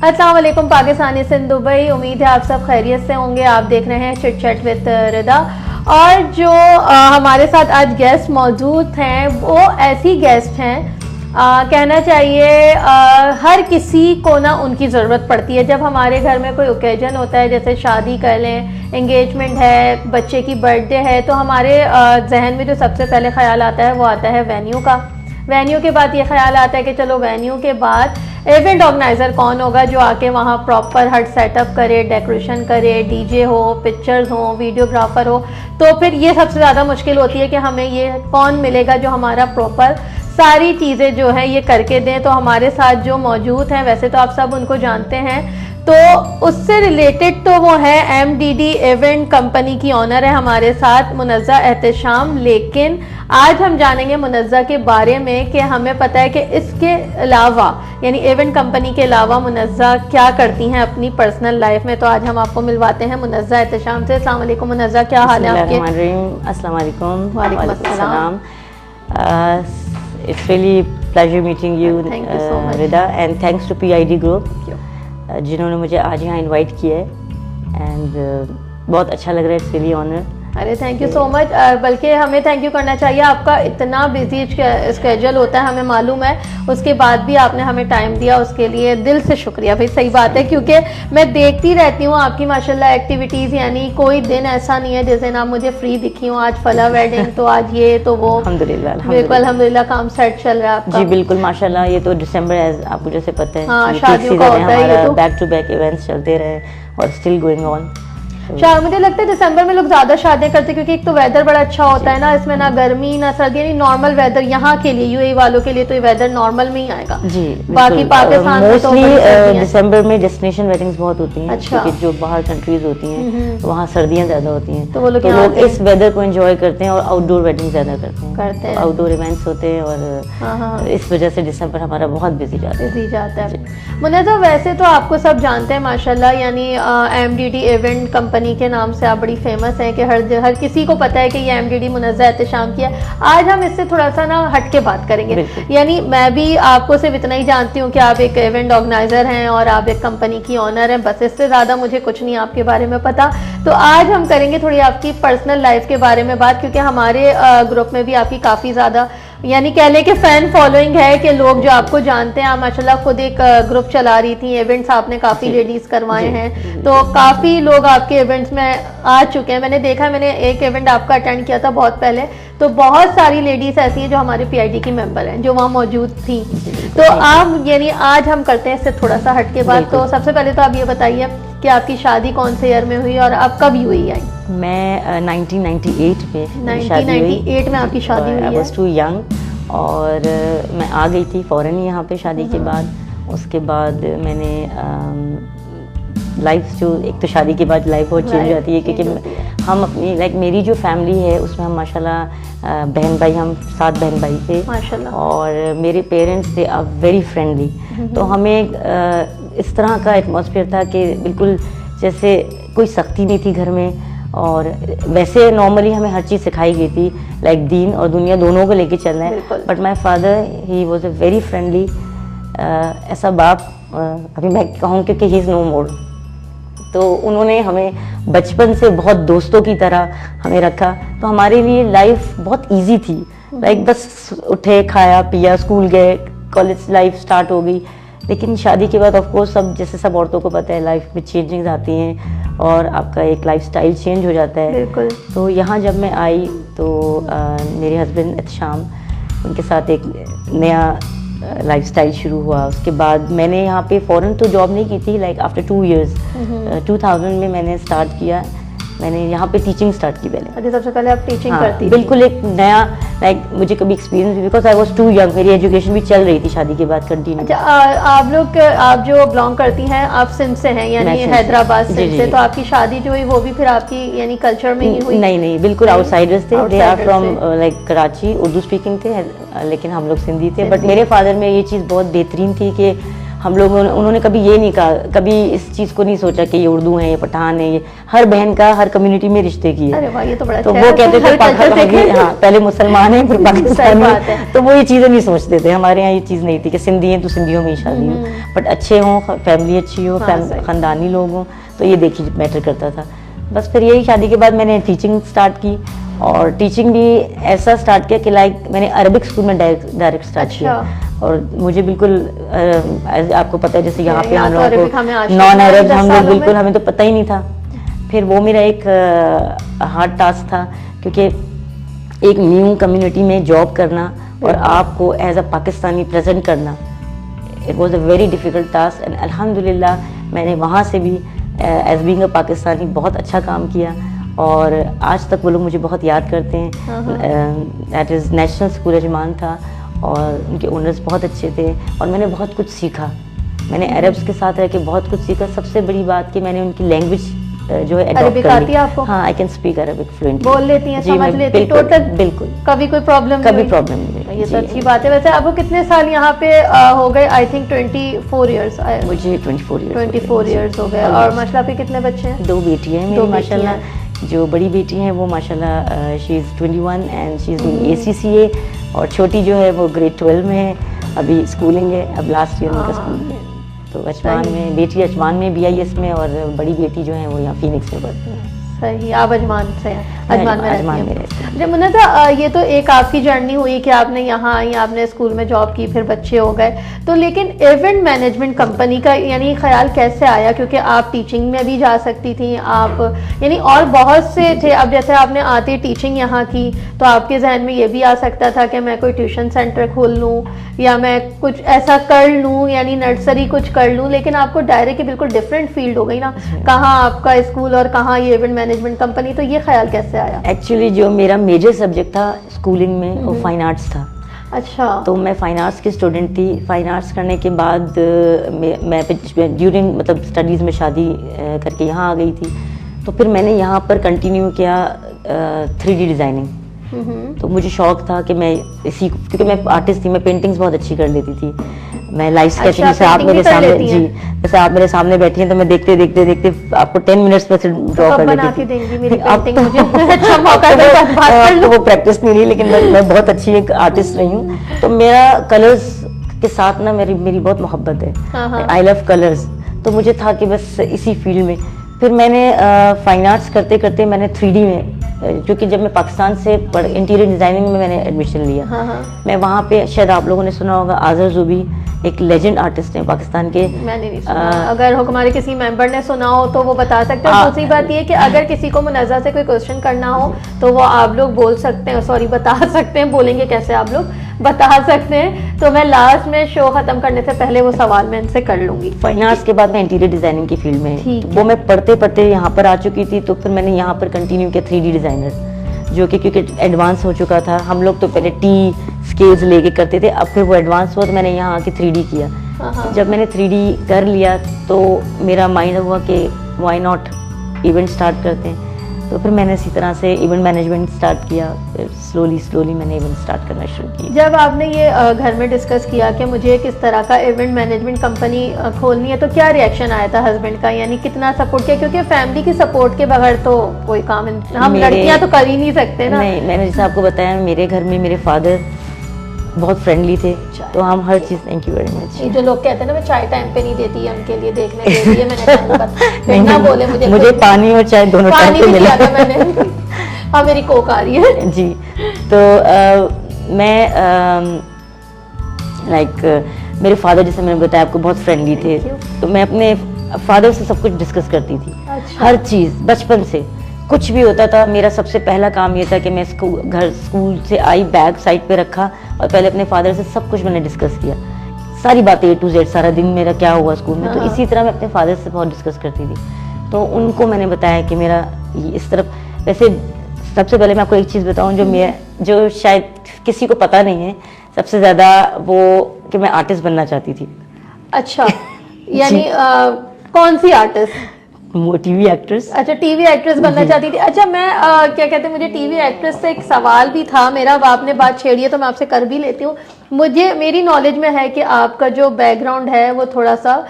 अस्सलाम वालेकुम पाकिस्तानी सिंध दुबई। उम्मीद है आप सब खैरियत से होंगे। आप देख रहे हैं चिट चैट विद रिदा। और जो हमारे साथ आज गेस्ट मौजूद हैं वो ऐसी गेस्ट हैं, कहना चाहिए हर किसी को ना उनकी ज़रूरत पड़ती है। जब हमारे घर में कोई ओकेजन होता है, जैसे शादी कर लें, एंगेजमेंट है, बच्चे की बर्थडे है, तो हमारे जहन में जो सबसे पहले ख्याल आता है वो आता है वेन्यू का। वेन्यू के बाद ये ख्याल आता है कि चलो वेन्यू के बाद इवेंट ऑर्गेनाइज़र कौन होगा जो आके वहाँ प्रॉपर हर सेटअप करे, डेकोरेशन करे, डीजे हो, पिक्चर्स हो, वीडियोग्राफर हो। तो फिर ये सबसे ज़्यादा मुश्किल होती है कि हमें ये कौन मिलेगा जो हमारा प्रॉपर सारी चीज़ें जो है ये करके दें। तो हमारे साथ जो मौजूद हैं, वैसे तो आप सब उनको जानते हैं, तो उससे रिलेटेड तो वो है MDD इवेंट कंपनी की ऑनर है हमारे साथ मुनज़्ज़ा एहतशाम। लेकिन आज हम जानेंगे मुनज़्ज़ा के बारे में कि हमें पता है कि इसके अलावा यानी इवेंट कंपनी के अलावा मुनज़्ज़ा क्या करती हैं अपनी पर्सनल लाइफ में। तो आज हम आपको मिलवाते हैं मुनज़्ज़ा एहतशाम से। अस्सलाम वालेकुम मुनज़्ज़ा, क्या हाल है आपके? अस्सलाम वालेकुम। वालेकुम अस्सलाम। It's really pleasure meeting you, Thank you so much. Rida, and thanks to PID Group जिन्होंने मुझे आज यहाँ इनवाइट किया है एंड बहुत अच्छा लग रहा है। It's really honour. अरे थैंक यू सो मच। बल्कि हमें थैंक यू करना चाहिए, आपका इतना बिजी स्केड्यूल होता है, हमें मालूम है। उसके बाद भी आपने हमें टाइम दिया, उसके लिए दिल से शुक्रिया भाई। सही बात है, क्योंकि मैं देखती रहती हूँ आपकी माशाल्लाह एक्टिविटीज़, यानी कोई दिन ऐसा नहीं है जिस दिन आप मुझे फ्री दिखी हूँ। आज फला वेडिंग, तो आज ये तो वो, अल्हम्दुलिल्लाह बिल्कुल अल्हम्दुलिल्लाह काम सेट चल रहा है आपका। जी बिल्कुल माशाल्लाह। ये तो दिसंबर आपको जैसे पता है, हाँ, शादियों का होता है, ये तो बैक टू बैक इवेंट्स चलते रहे और स्टिल गोइंग ऑन। मुझे लगता है दिसंबर में लोग ज्यादा शादियां करते हैं क्योंकि एक तो वेदर बड़ा अच्छा होता है ना, इसमें ना गर्मी ना सर्दी, यानी नॉर्मल वेदर यहाँ के लिए, UAE वालों के लिए तो ये वेदर नॉर्मल में ही आएगा। जी बाकी पाकिस्तान में तो दिसंबर में डेस्टिनेशन वेडिंग्स बहुत होती हैं। अच्छा। क्योंकि जो बाहर कंट्रीज होती हैं वहाँ सर्दियाँ ज़्यादा होती हैं, तो वो लोग इस वेदर को एंजॉय करते हैं और आउटडोर वेडिंग ज़्यादा करते हैं। आउटडोर इवेंट्स होते हैं और इस वजह से दिसंबर हमारा बहुत बिजी जाता है। मुनज़्ज़ा, वैसे तो आपको सब जानते हैं माशाल्लाह, यानी MDD इवेंट कंपनी के नाम से आप बड़ी फेमस हैं कि हर किसी को पता है कि ये MDD मुनज़्ज़ा एहतशाम की है। आज हम इससे थोड़ा सा ना हट के बात करेंगे। यानी मैं भी आपको सिर्फ इतना ही जानती हूँ कि आप एक इवेंट ऑर्गेनाइजर हैं और आप एक कंपनी की ऑनर हैं, बस इससे ज़्यादा मुझे कुछ नहीं आपके बारे में पता। तो आज हम करेंगे थोड़ी आपकी पर्सनल लाइफ के बारे में बात, क्योंकि हमारे ग्रुप में भी आपकी काफ़ी ज़्यादा यानी कह लें कि फ़ैन फॉलोइंग है कि लोग जो आपको जानते हैं। आप माशाल्लाह खुद एक ग्रुप चला रही थी, इवेंट्स आपने काफ़ी लेडीज़ करवाए हैं, तो काफ़ी लोग आपके इवेंट्स में आ चुके हैं। मैंने देखा, मैंने एक इवेंट आपका अटेंड किया था बहुत पहले, तो बहुत सारी लेडीज़ ऐसी हैं जो हमारे PID की मेंबर हैं जो वहाँ मौजूद थी। तो आप यानी आज हम करते हैं इससे थोड़ा सा हट के बात। तो सबसे पहले तो आप ये बताइए कि आपकी शादी कौन से ईयर में हुई और आप कब UAE आई? मैं 1998 में 1998 में आपकी शादी हुई है। आई वाज टू यंग और मैं आ गई थी फ़ौरन ही यहाँ पे शादी के बाद। उसके बाद मैंने लाइफ जो एक तो शादी के बाद लाइफ बहुत चेंज हो जाती है, क्योंकि हम अपनी मेरी जो फैमिली है उसमें हम माशाल्लाह बहन भाई, हम 7 बहन भाई थे माशाल्लाह, और मेरे पेरेंट्स थे आर वेरी फ्रेंडली। तो हमें इस तरह का एटमॉस्फेयर था कि बिल्कुल जैसे कोई सख्ती नहीं थी घर में, और वैसे नॉर्मली हमें हर चीज़ सिखाई गई थी, लाइक दीन और दुनिया दोनों को लेके चलना है। But my father he was a very friendly. ऐसा बाप अभी मैं कहूँ क्योंकि ही इज़ नो मोर। तो उन्होंने हमें बचपन से बहुत दोस्तों की तरह हमें रखा, तो हमारे लिए लाइफ बहुत इजी थी। लाइक बस उठे, खाया पिया, स्कूल गए, कॉलेज लाइफ स्टार्ट हो गई। लेकिन शादी के बाद ऑफ कोर्स सब जैसे सब औरतों को पता है लाइफ में चेंजिंग्स आती हैं और आपका एक लाइफस्टाइल चेंज हो जाता है। बिल्कुल। तो यहाँ जब मैं आई तो मेरे हस्बैंड एहतशाम, उनके साथ एक नया लाइफस्टाइल शुरू हुआ। उसके बाद मैंने यहाँ पे फ़ौरन तो जॉब नहीं की थी, लाइक आफ्टर 2 years 2000 में मैंने स्टार्ट किया। मैंने यहाँ पे टीचिंग स्टार्ट की पहले। अच्छा, सबसे पहले आप टीचिंग करती थी? बिल्कुल, एक नया लाइक मुझे कभी experience, because I was too young, मेरी एजुकेशन भी चल रही थी शादी के बाद कंटिन्यू। अच्छा, आप जो बिलोंग करती हैं, आप सिंध से हैं यानी हैदराबाद सिंध से, तो आपकी शादी जो हुई वो भी फिर आपकी यानी कल्चर में ही हुई? नहीं, बिल्कुल आउटसाइडर्स थे। They are from like Karachi, Urdu speaking थे, लेकिन हम लोग सिंधी थे। बट मेरे फादर में ये चीज़ बहुत बेहतरीन थी कि हम लोग उन्होंने कभी ये नहीं कहा, कभी इस चीज़ को नहीं सोचा कि ये उर्दू है, ये पठान है, ये हर बहन का हर कम्युनिटी में रिश्ते की है। अरे वाह, ये तो बड़ा तो अच्छा वो है। कहते थे हाँ, पहले मुसलमान है फिर पाकिस्तानी बात है। है, तो वो ये चीज़ें नहीं सोचते थे। हमारे यहाँ ये चीज़ नहीं थी कि सिंधी हैं तो सिंधियों में ही शादी हो, बट अच्छे हों, फैमिली अच्छी हो, ख़ानदानी लोग हों, तो ये देखिए मैटर करता था। बस फिर यही शादी के बाद मैंने टीचिंग स्टार्ट की, और टीचिंग भी ऐसा स्टार्ट किया कि लाइक मैंने अरबिक स्कूल में डायरेक्ट स्टार्ट किया। और मुझे बिल्कुल आपको पता है जैसे यहाँ पे हम लोगों को नॉन अरब हम लोग बिल्कुल, हमें तो पता ही नहीं था। फिर वो मेरा एक हार्ड टास्क था, क्योंकि एक न्यू कम्युनिटी में जॉब करना और आपको एज अ पाकिस्तानी प्रेजेंट करना, it was a very difficult task. And अल्हम्दुलिल्लाह मैंने वहाँ से भी एज बीइंग अ पाकिस्तानी बहुत अच्छा काम किया, और आज तक वो लोग मुझे बहुत याद करते हैं। That is national school Ajman था, और उनके ओनर्स बहुत अच्छे थे, और मैंने बहुत कुछ सीखा। मैंने अरब्स के साथ रह के बहुत कुछ सीखा। सबसे बड़ी बात कि मैंने उनकी लैंग्वेज जो है अडॉप्ट कर ली। आपको? हाँ, I can speak Arabic fluently, बोल लेती हैं, समझ लेती हैं टोटल? बिल्कुल, कभी कोई प्रॉब्लम कभी प्रॉब्लम नहीं। ये तो अच्छी बात है। वैसे आपको कितने साल यहाँ पे हो गए? I think 24 years. मुझे 24 ईयर्स हो गए। और माशाल्लाह आपके कितने बच्चे हैं? 2 बेटी हैं मेरी माशाल्लाह। जो बड़ी बेटी है वो माशाल्लाह she is 21 and she is doing ACCA, और छोटी जो है वो ग्रेड 12 में है, अभी स्कूलिंग है, अब लास्ट ईयर उनका स्कूल है। तो अजमान में, बेटी अजमान में BIS में, और बड़ी बेटी जो है वो यहाँ फिनिक्स में पढ़ती है। सही, आप अजमान से हैं? अजमान में रहती हैं। जब मुन्नज़ा, ये तो एक आपकी जर्नी हुई कि आपने यहाँ आई, आपने स्कूल में जॉब की, फिर बच्चे हो गए, तो लेकिन इवेंट मैनेजमेंट कंपनी का यानी ख्याल कैसे आया? क्योंकि आप टीचिंग में भी जा सकती थी, आप यानी और बहुत से थे। अब जैसे आपने आते टीचिंग यहाँ की, तो आपके जहन में ये भी आ सकता था कि मैं कोई ट्यूशन सेंटर खोल लूँ, या मैं कुछ ऐसा कर लूँ, यानी नर्सरी कुछ कर लूँ, लेकिन आपको डायरेक्ट बिल्कुल डिफरेंट फील्ड हो गई ना, कहाँ आपका स्कूल और कहाँ ये इवेंट मैनेजमेंट कंपनी। तो ये ख्याल कैसे आया? एक्चुअली जो मेरा मेजर सब्जेक्ट था स्कूलिंग में वो फाइन आर्ट्स था। अच्छा। तो मैं फाइन आर्ट्स की स्टूडेंट थी। फाइन आर्ट्स करने के बाद मैं ड्यूरिंग मतलब स्टडीज़ में शादी करके यहाँ आ गई थी। तो फिर मैंने यहाँ पर कंटिन्यू किया 3D डिज़ाइनिंग। तो मुझे शौक था कि मैं इसी, क्योंकि मैं आर्टिस्ट थी, मैं पेंटिंग्स बहुत अच्छी कर लेती थी। मैं लाइव स्केचिंग, जैसे आप मेरे सामने जी, जैसे आप मेरे सामने बैठी हैं तो मैं देखते देखते देखते आपको 10 मिनट्स में से ड्रॉ कर लेती थी। अब तो वो प्रैक्टिस नहीं रही, लेकिन मैं बहुत अच्छी एक आर्टिस्ट रही हूँ। तो मेरा कलर्स के साथ ना मेरी बहुत मोहब्बत है। I love colours. तो मुझे था कि बस इसी फील्ड में। फिर मैंने फाइन आर्ट्स करते करते मैंने 3D में, क्योंकि जब मैं पाकिस्तान से इंटीरियर डिज़ाइनिंग में मैंने एडमिशन लिया, मैं वहाँ पे, शायद आप लोगों ने सुना होगा, आज़र ज़ुबी एक लेजेंड आर्टिस्ट हैं पाकिस्तान के। मैंने नहीं सुना। अगर हमारे किसी मेंबर ने सुना हो तो वो बता सकते हैं। दूसरी बात ये कि अगर किसी को मुनज़्ज़ा से कोई क्वेश्चन करना हो तो वो आप लोग बोल सकते हैं, सॉरी बता सकते हैं, बोलेंगे कैसे आप लोग बता सकते हैं। तो मैं लास्ट में शो खत्म करने से पहले वो सवाल मैं इनसे कर लूंगी। फाइन आर्ट्स के बाद मैं इंटीरियर डिज़ाइनिंग की फील्ड में, वो मैं पढ़ते पढ़ते यहाँ पर आ चुकी थी। तो फिर मैंने यहाँ पर कंटिन्यू किया 3D डिज़ाइनर, जो कि क्योंकि एडवांस हो चुका था। हम लोग तो पहले टी स्केल्स लेके करते थे, अब फिर वो एडवांस हुआ तो मैंने यहाँ आके 3D किया। जब मैंने 3D कर लिया तो मेरा माइंड हुआ कि व्हाई नॉट इवेंट स्टार्ट करते हैं। तो फिर मैंने इसी तरह से इवेंट मैनेजमेंट स्टार्ट किया। फिर स्लोली मैंने इवेंट स्टार्ट करना शुरू किया। जब आपने ये घर में डिस्कस किया कि मुझे किस तरह का इवेंट मैनेजमेंट कंपनी खोलनी है, तो क्या रिएक्शन आया था हस्बैंड का? यानी कितना सपोर्ट किया? क्योंकि फैमिली की सपोर्ट के बगैर तो कोई काम हम लड़कियां तो कर ही नहीं सकते ना। नहीं, मैंने जैसे आपको बताया, मेरे घर में मेरे फादर बहुत फ्रेंडली थे, तो हम हर चीज़, थैंक यू वेरी मच। जो लोग कहते हैं ना मैं चाय टाइम पे नहीं देती है उनके लिए देखने के लिए, मैंने ना बोले मुझे पानी और चाय दोनों टाइम पे मिला था मैंने। हाँ, मेरी कोक आ रही है जी। तो मैं मेरे फादर, जैसे मैंने बताया आपको, बहुत फ्रेंडली थे। तो मैं अपने फादर से सब कुछ डिस्कस करती थी। अच्छा। हर चीज़, बचपन से कुछ भी होता था, मेरा सबसे पहला काम ये था कि मैं स्कूल से आई, बैग साइड पे रखा और पहले अपने फादर से सब कुछ मैंने डिस्कस किया, सारी बातें A to Z, सारा दिन मेरा क्या हुआ स्कूल में। तो इसी तरह मैं अपने फादर से बहुत डिस्कस करती थी। तो उनको मैंने बताया कि मेरा इस तरफ, वैसे सबसे पहले मैं आपको एक चीज़ बताऊँ जो शायद किसी को पता नहीं है, सबसे ज़्यादा वो कि मैं आर्टिस्ट बनना चाहती थी। अच्छा। यानी कौन सी आर्टिस्ट? TV actress. अच्छा, टीवी एक्ट्रेस बनना चाहती थी। अच्छा, मैं क्या कहते हैं, मुझे टीवी एक्ट्रेस से एक सवाल भी था मेरा, अब आपने बात छेड़ी है तो मैं आपसे कर भी लेती हूँ। मुझे, मेरी नॉलेज में है कि आपका जो बैकग्राउंड है वो थोड़ा सा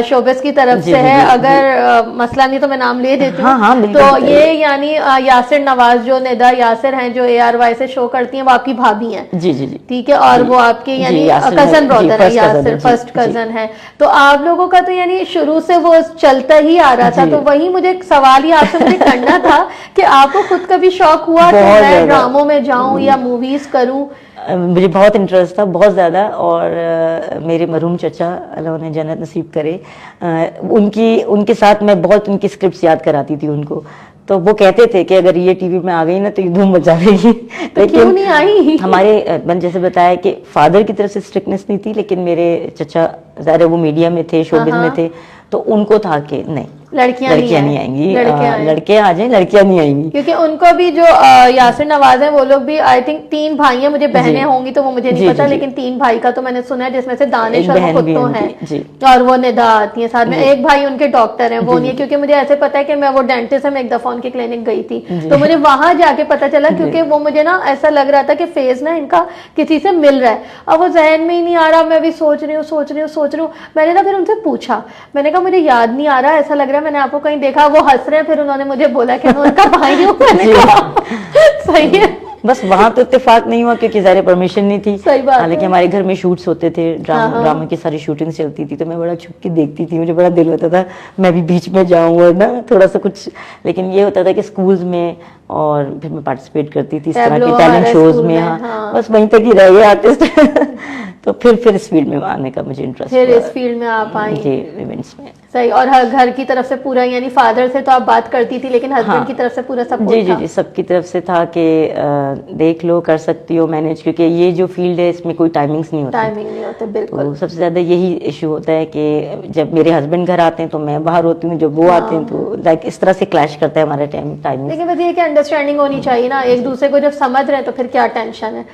शोबिस की तरफ से है। अगर मसला नहीं तो मैं नाम ले देती हूँ। हाँ, तो ये यानी यासिर नवाज, जो निदा यासिर हैं, जो ARY से शो करती हैं, वो आपकी भाभी हैं। जी जी जी, ठीक है। और वो आपके यानी कजन ब्रदर है, यासिर फर्स्ट कजन है। तो आप लोगों का तो यानी शुरू से वो चलता ही आ रहा था। तो वही मुझे एक सवाल ही आपसे मुझे करना था कि आपको खुद कभी शौक हुआ कि मैं ड्रामों में जाऊं या मूवीज करूं? मुझे बहुत इंटरेस्ट था, बहुत ज़्यादा। और मेरे मरहूम चचा, अल्लाह उन्हें जन्नत नसीब करे, उनके साथ मैं बहुत उनकी स्क्रिप्ट्स याद कराती थी उनको। तो वो कहते थे कि अगर ये टीवी में आ गई ना तो ये धूम मचा देगी। तो क्यों नहीं आई? हमारे, मैंने जैसे बताया कि फादर की तरफ से स्ट्रिक्टनेस नहीं थी, लेकिन मेरे चचा ज़ाहिर वो मीडिया में थे, शोबिज़ में थे, तो उनको था कि नहीं, लड़कियां नहीं आएंगी, लड़के आ जाएं, लड़कियां नहीं आएंगी। क्योंकि उनको भी जो यासिर नवाज हैं, वो लोग भी आई थिंक 3 भाई हैं, मुझे बहनें होंगी तो वो मुझे नहीं पता, लेकिन 3 भाई का तो मैंने सुना है, जिसमें से दानिश और खुद तो हैं, और वो निदा आती है साथ में। एक भाई उनके डॉक्टर हैं, वो नहीं है, क्योंकि मुझे ऐसे पता है कि मैं, वो डेंटिस्ट है, मैं एक दफा उनकी क्लिनिक गई थी, तो मुझे वहां जाके पता चला, क्योंकि वो मुझे ना ऐसा लग रहा था कि फेस ना इनका किसी से मिल रहा है। अब वो जहन में ही नहीं आ रहा, मैं भी सोच रही हूँ। मैंने ना फिर उनसे पूछा, मैंने कहा मुझे याद नहीं आ रहा, ऐसा लग रहा है मैंने आपको कहीं देखा। वो हंस रहे हैं, फिर उन्होंने मुझे बोला कि मैं उनका भाई हूँ। मैंने कहा सही है। बस वहां तो इत्तेफाक नहीं हुआ क्योंकि ज़ाहिर परमिशन नहीं थी। सही बात। हालांकि हमारे घर में शूट्स होते थे, ड्रामा की सारी शूटिंग चलती थी, तो मैं बड़ा छुप के देखती थी, मुझे बड़ा दिल होता था मैं भी बीच में जाऊं और ना थोड़ा सा कुछ। लेकिन ये होता था कि स्कूल्स में, और फिर मैं पार्टिसिपेट करती थी इस तरह के टैलेंट शोज में। हाँ, बस वहीं तक ही रह गए आर्टिस्ट। तो फिर इस फील्ड में आने का मुझे इंटरेस्ट, फिर इस फील्ड में आप आई इवेंट्स में। सही। और घर की तरफ से पूरा, यानी फादर से तो आप बात करती थी, लेकिन हस्बैंड की तरफ से पूरा सपोर्ट था? जी, सबकी तरफ से था कि देख लो, कर सकती हो मैनेज, क्योंकि ये जो फील्ड है इसमें कोई टाइमिंग्स नहीं होते। बिल्कुल। तो सबसे ज्यादा यही इशू होता है कि जब मेरे हस्बैंड घर आते हैं तो मैं बाहर होती हूँ, जब वो आते हैं तो लाइक इस तरह से क्लैश करता है हमारा टाइमिंग। लेकिन बस ये कि अंडरस्टैंडिंग होनी चाहिए ना, एक दूसरे को जब समझ रहे हैं तो फिर क्या टेंशन है।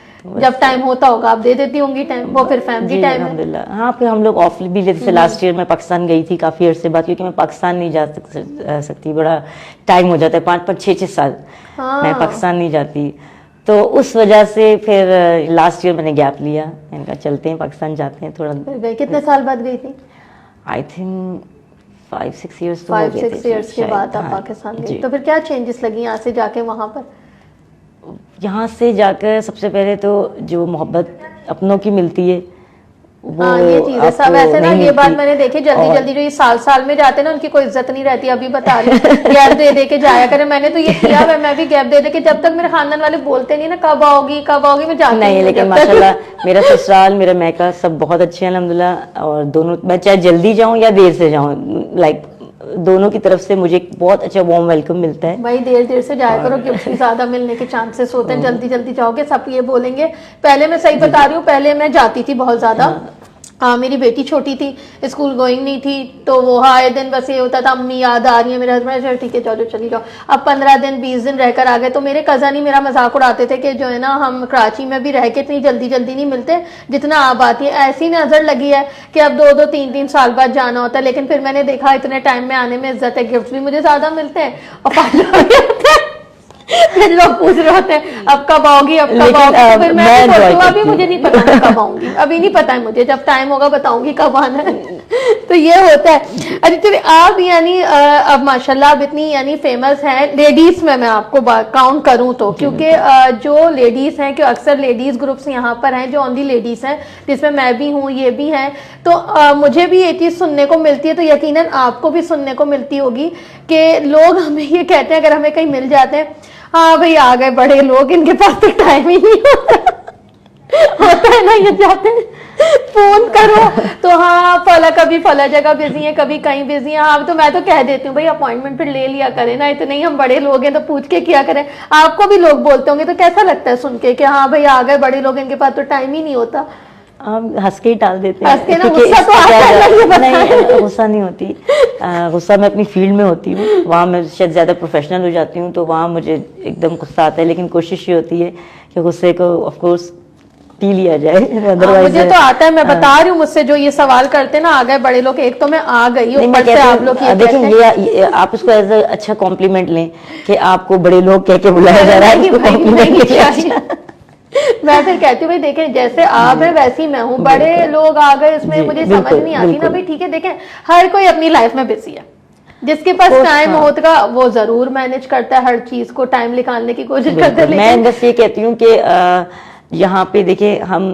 जब टाइम होता होगा आप दे देती होंगी टाइम, वो फिर फैमिली टाइम है। अल्हम्दुलिल्लाह। हाँ, फिर हम लोग ऑफ भी, जैसे लास्ट ईयर मैं पाकिस्तान गई थी काफी अरसे बाद, क्योंकि मैं पाकिस्तान नहीं जा सकती, बड़ा टाइम हो जाता है, 5-5, 6-6 साल मैं पाकिस्तान नहीं जाती। तो उस वजह से फिर लास्ट ईयर मैंने गैप लिया, मैंने कहा चलते हैं पाकिस्तान, जाते हैं थोड़ा। कितने साल बाद गई थी? I think 5-6 years. 5-6 ईयर्स के बाद आप पाकिस्तान गई। तो फिर क्या चेंजेस लगी यहाँ से जाके वहाँ पर? यहाँ से जाकर सबसे पहले तो जो मोहब्बत अपनों की मिलती है, वो ये चीज है सब ऐसे ना। ये बात मैंने देखी, जल्दी जो ये साल में जाते हैं ना, उनकी कोई इज्जत नहीं रहती। अभी बता रही गैप दे के जाया करें, मैंने तो ये किया है, मैं भी गैप दे के, जब तक मेरे खानदान वाले बोलते नहीं ना कब आओगी मैं जाती नहीं। लेकिन माशाल्लाह मेरा ससुराल, मेरा मैका सब बहुत अच्छे हैं अल्हम्दुलिल्लाह। और दोनों, मैं चाहे जल्दी जाऊँ या देर से जाऊँ, लाइक दोनों की तरफ से मुझे बहुत अच्छा वार्म वेलकम मिलता है। भाई देर से जाया करो, क्योंकि ज्यादा मिलने के चांसेस होते हैं। जल्दी जाओगे सब ये बोलेंगे। पहले मैं सही बता रही हूँ, पहले मैं जाती थी बहुत ज्यादा। मेरी बेटी छोटी थी, स्कूल गोइंग नहीं थी, तो वो आए दिन बस ये होता था अम्मी याद आ रही है, मेरे हस्बैंड चलो ठीक है जाओ चली जाओ। अब 15 दिन 20 दिन रहकर आ गए, तो मेरे कज़न ही मेरा मजाक उड़ाते थे कि जो है ना, हम कराची में भी रह के इतनी जल्दी नहीं मिलते जितना आप आती है। ऐसी नजर लगी है कि अब 2-2 3-3 साल बाद जाना होता है। लेकिन फिर मैंने देखा इतने टाइम में आने में इज्जत है, गिफ्ट भी मुझे ज्यादा मिलते हैं और फायदा भी होता है। फिर लोग पूछ रहे होते हैं अब कब आओगी, तो फिर मैं सोचूं अभी मुझे नहीं पता मैं कब आऊंगी, अभी नहीं पता है मुझे, जब टाइम होगा बताऊंगी कब आना है। तो ये होता है। अच्छा चलिए, आप यानी अब माशाल्लाह आप इतनी यानी फेमस हैं लेडीज में, मैं आपको काउंट करूं तो, क्योंकि जो लेडीज हैं, कि अक्सर लेडीज ग्रुप्स यहाँ पर हैं जो ओनली लेडीज हैं, जिसमें मैं भी हूँ, ये भी हैं, तो मुझे भी ये चीज सुनने को मिलती है, तो यकीनन आपको भी सुनने को मिलती होगी कि लोग हमें ये कहते हैं, अगर हमें कहीं मिल जाते हैं, हाँ भाई आ गए बड़े लोग, इनके पास तो टाइम ही नहीं होता है ना, ये जाते हैं फोन करो तो हाँ कभी फला जगह बिजी है, कभी कहीं बिजी है। हाँ तो मैं तो कह देती हूँ भाई अपॉइंटमेंट फिर ले लिया करें ना, इतने ही हम बड़े लोग हैं तो पूछ के किया करें। आपको भी लोग बोलते होंगे, तो कैसा लगता है सुन के कि हाँ भाई आ गए बड़े लोग, इनके पास तो टाइम ही नहीं होता? हम हंस के ही टाल देते हैं, ना, गुस्सा तो नहीं, गुस्सा नहीं होती। गुस्सा मैं अपनी फील्ड में होती हूँ, वहाँ मैं शायद ज़्यादा प्रोफेशनल हो जाती हूँ, तो वहाँ मुझे एकदम गुस्सा आता है। लेकिन कोशिश ये होती है कि गुस्से को ऑफ कोर्स पी लिया जाए, अदरवाइज मुझे तो आता है, मैं बता रही हूँ, मुझसे जो ये सवाल करते ना, आ गए बड़े लोग, एक तो मैं आ गई ऊपर से आप लोग ये देखिए ये आप इसको एज अ अच्छा कॉम्प्लीमेंट लें कि आपको बड़े लोग कह के बुलाया जा रहा है। मैं फिर कहती हूँ भाई देखें, जैसे आप है वैसे ही मैं हूँ, बड़े लोग आ गए उसमें मुझे समझ नहीं आती ना भाई, ठीक है देखें हर कोई अपनी लाइफ में बिजी है, जिसके पास टाइम होगा वो जरूर मैनेज करता है, हर चीज को टाइम निकालने की कोशिश करता है। मैं बस ये कहती हूँ कि यहाँ पे देखिए हम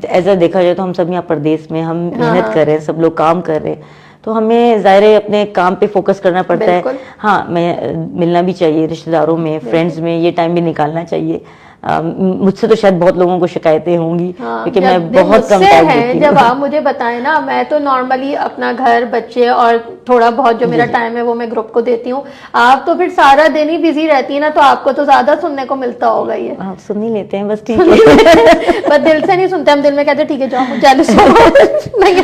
एज अ देखा जाए तो हम सब यहाँ प्रदेश में हम मेहनत कर रहे हैं, सब लोग काम कर रहे हैं, तो हमें ज़ाहिर है अपने काम पे फोकस करना पड़ता है। हाँ, मैं मिलना भी चाहिए रिश्तेदारों में, फ्रेंड्स में, ये टाइम भी निकालना चाहिए। मुझसे तो शायद बहुत लोगों को शिकायतें होंगी क्योंकि मैं बहुत कम टाइम देती हूँ। जब आप मुझे बताएं ना, मैं तो नॉर्मली अपना घर, बच्चे और थोड़ा बहुत जो मेरा टाइम है वो मैं ग्रुप को देती हूँ। आप तो फिर सारा दिन ही बिजी रहती है ना, तो आपको तो ज्यादा सुनने को मिलता होगा ये। आप सुन ही लेते हैं बस, ठीक है। पर दिल से नहीं सुनते हम, दिल में कहते ठीक है जाओ, नहीं।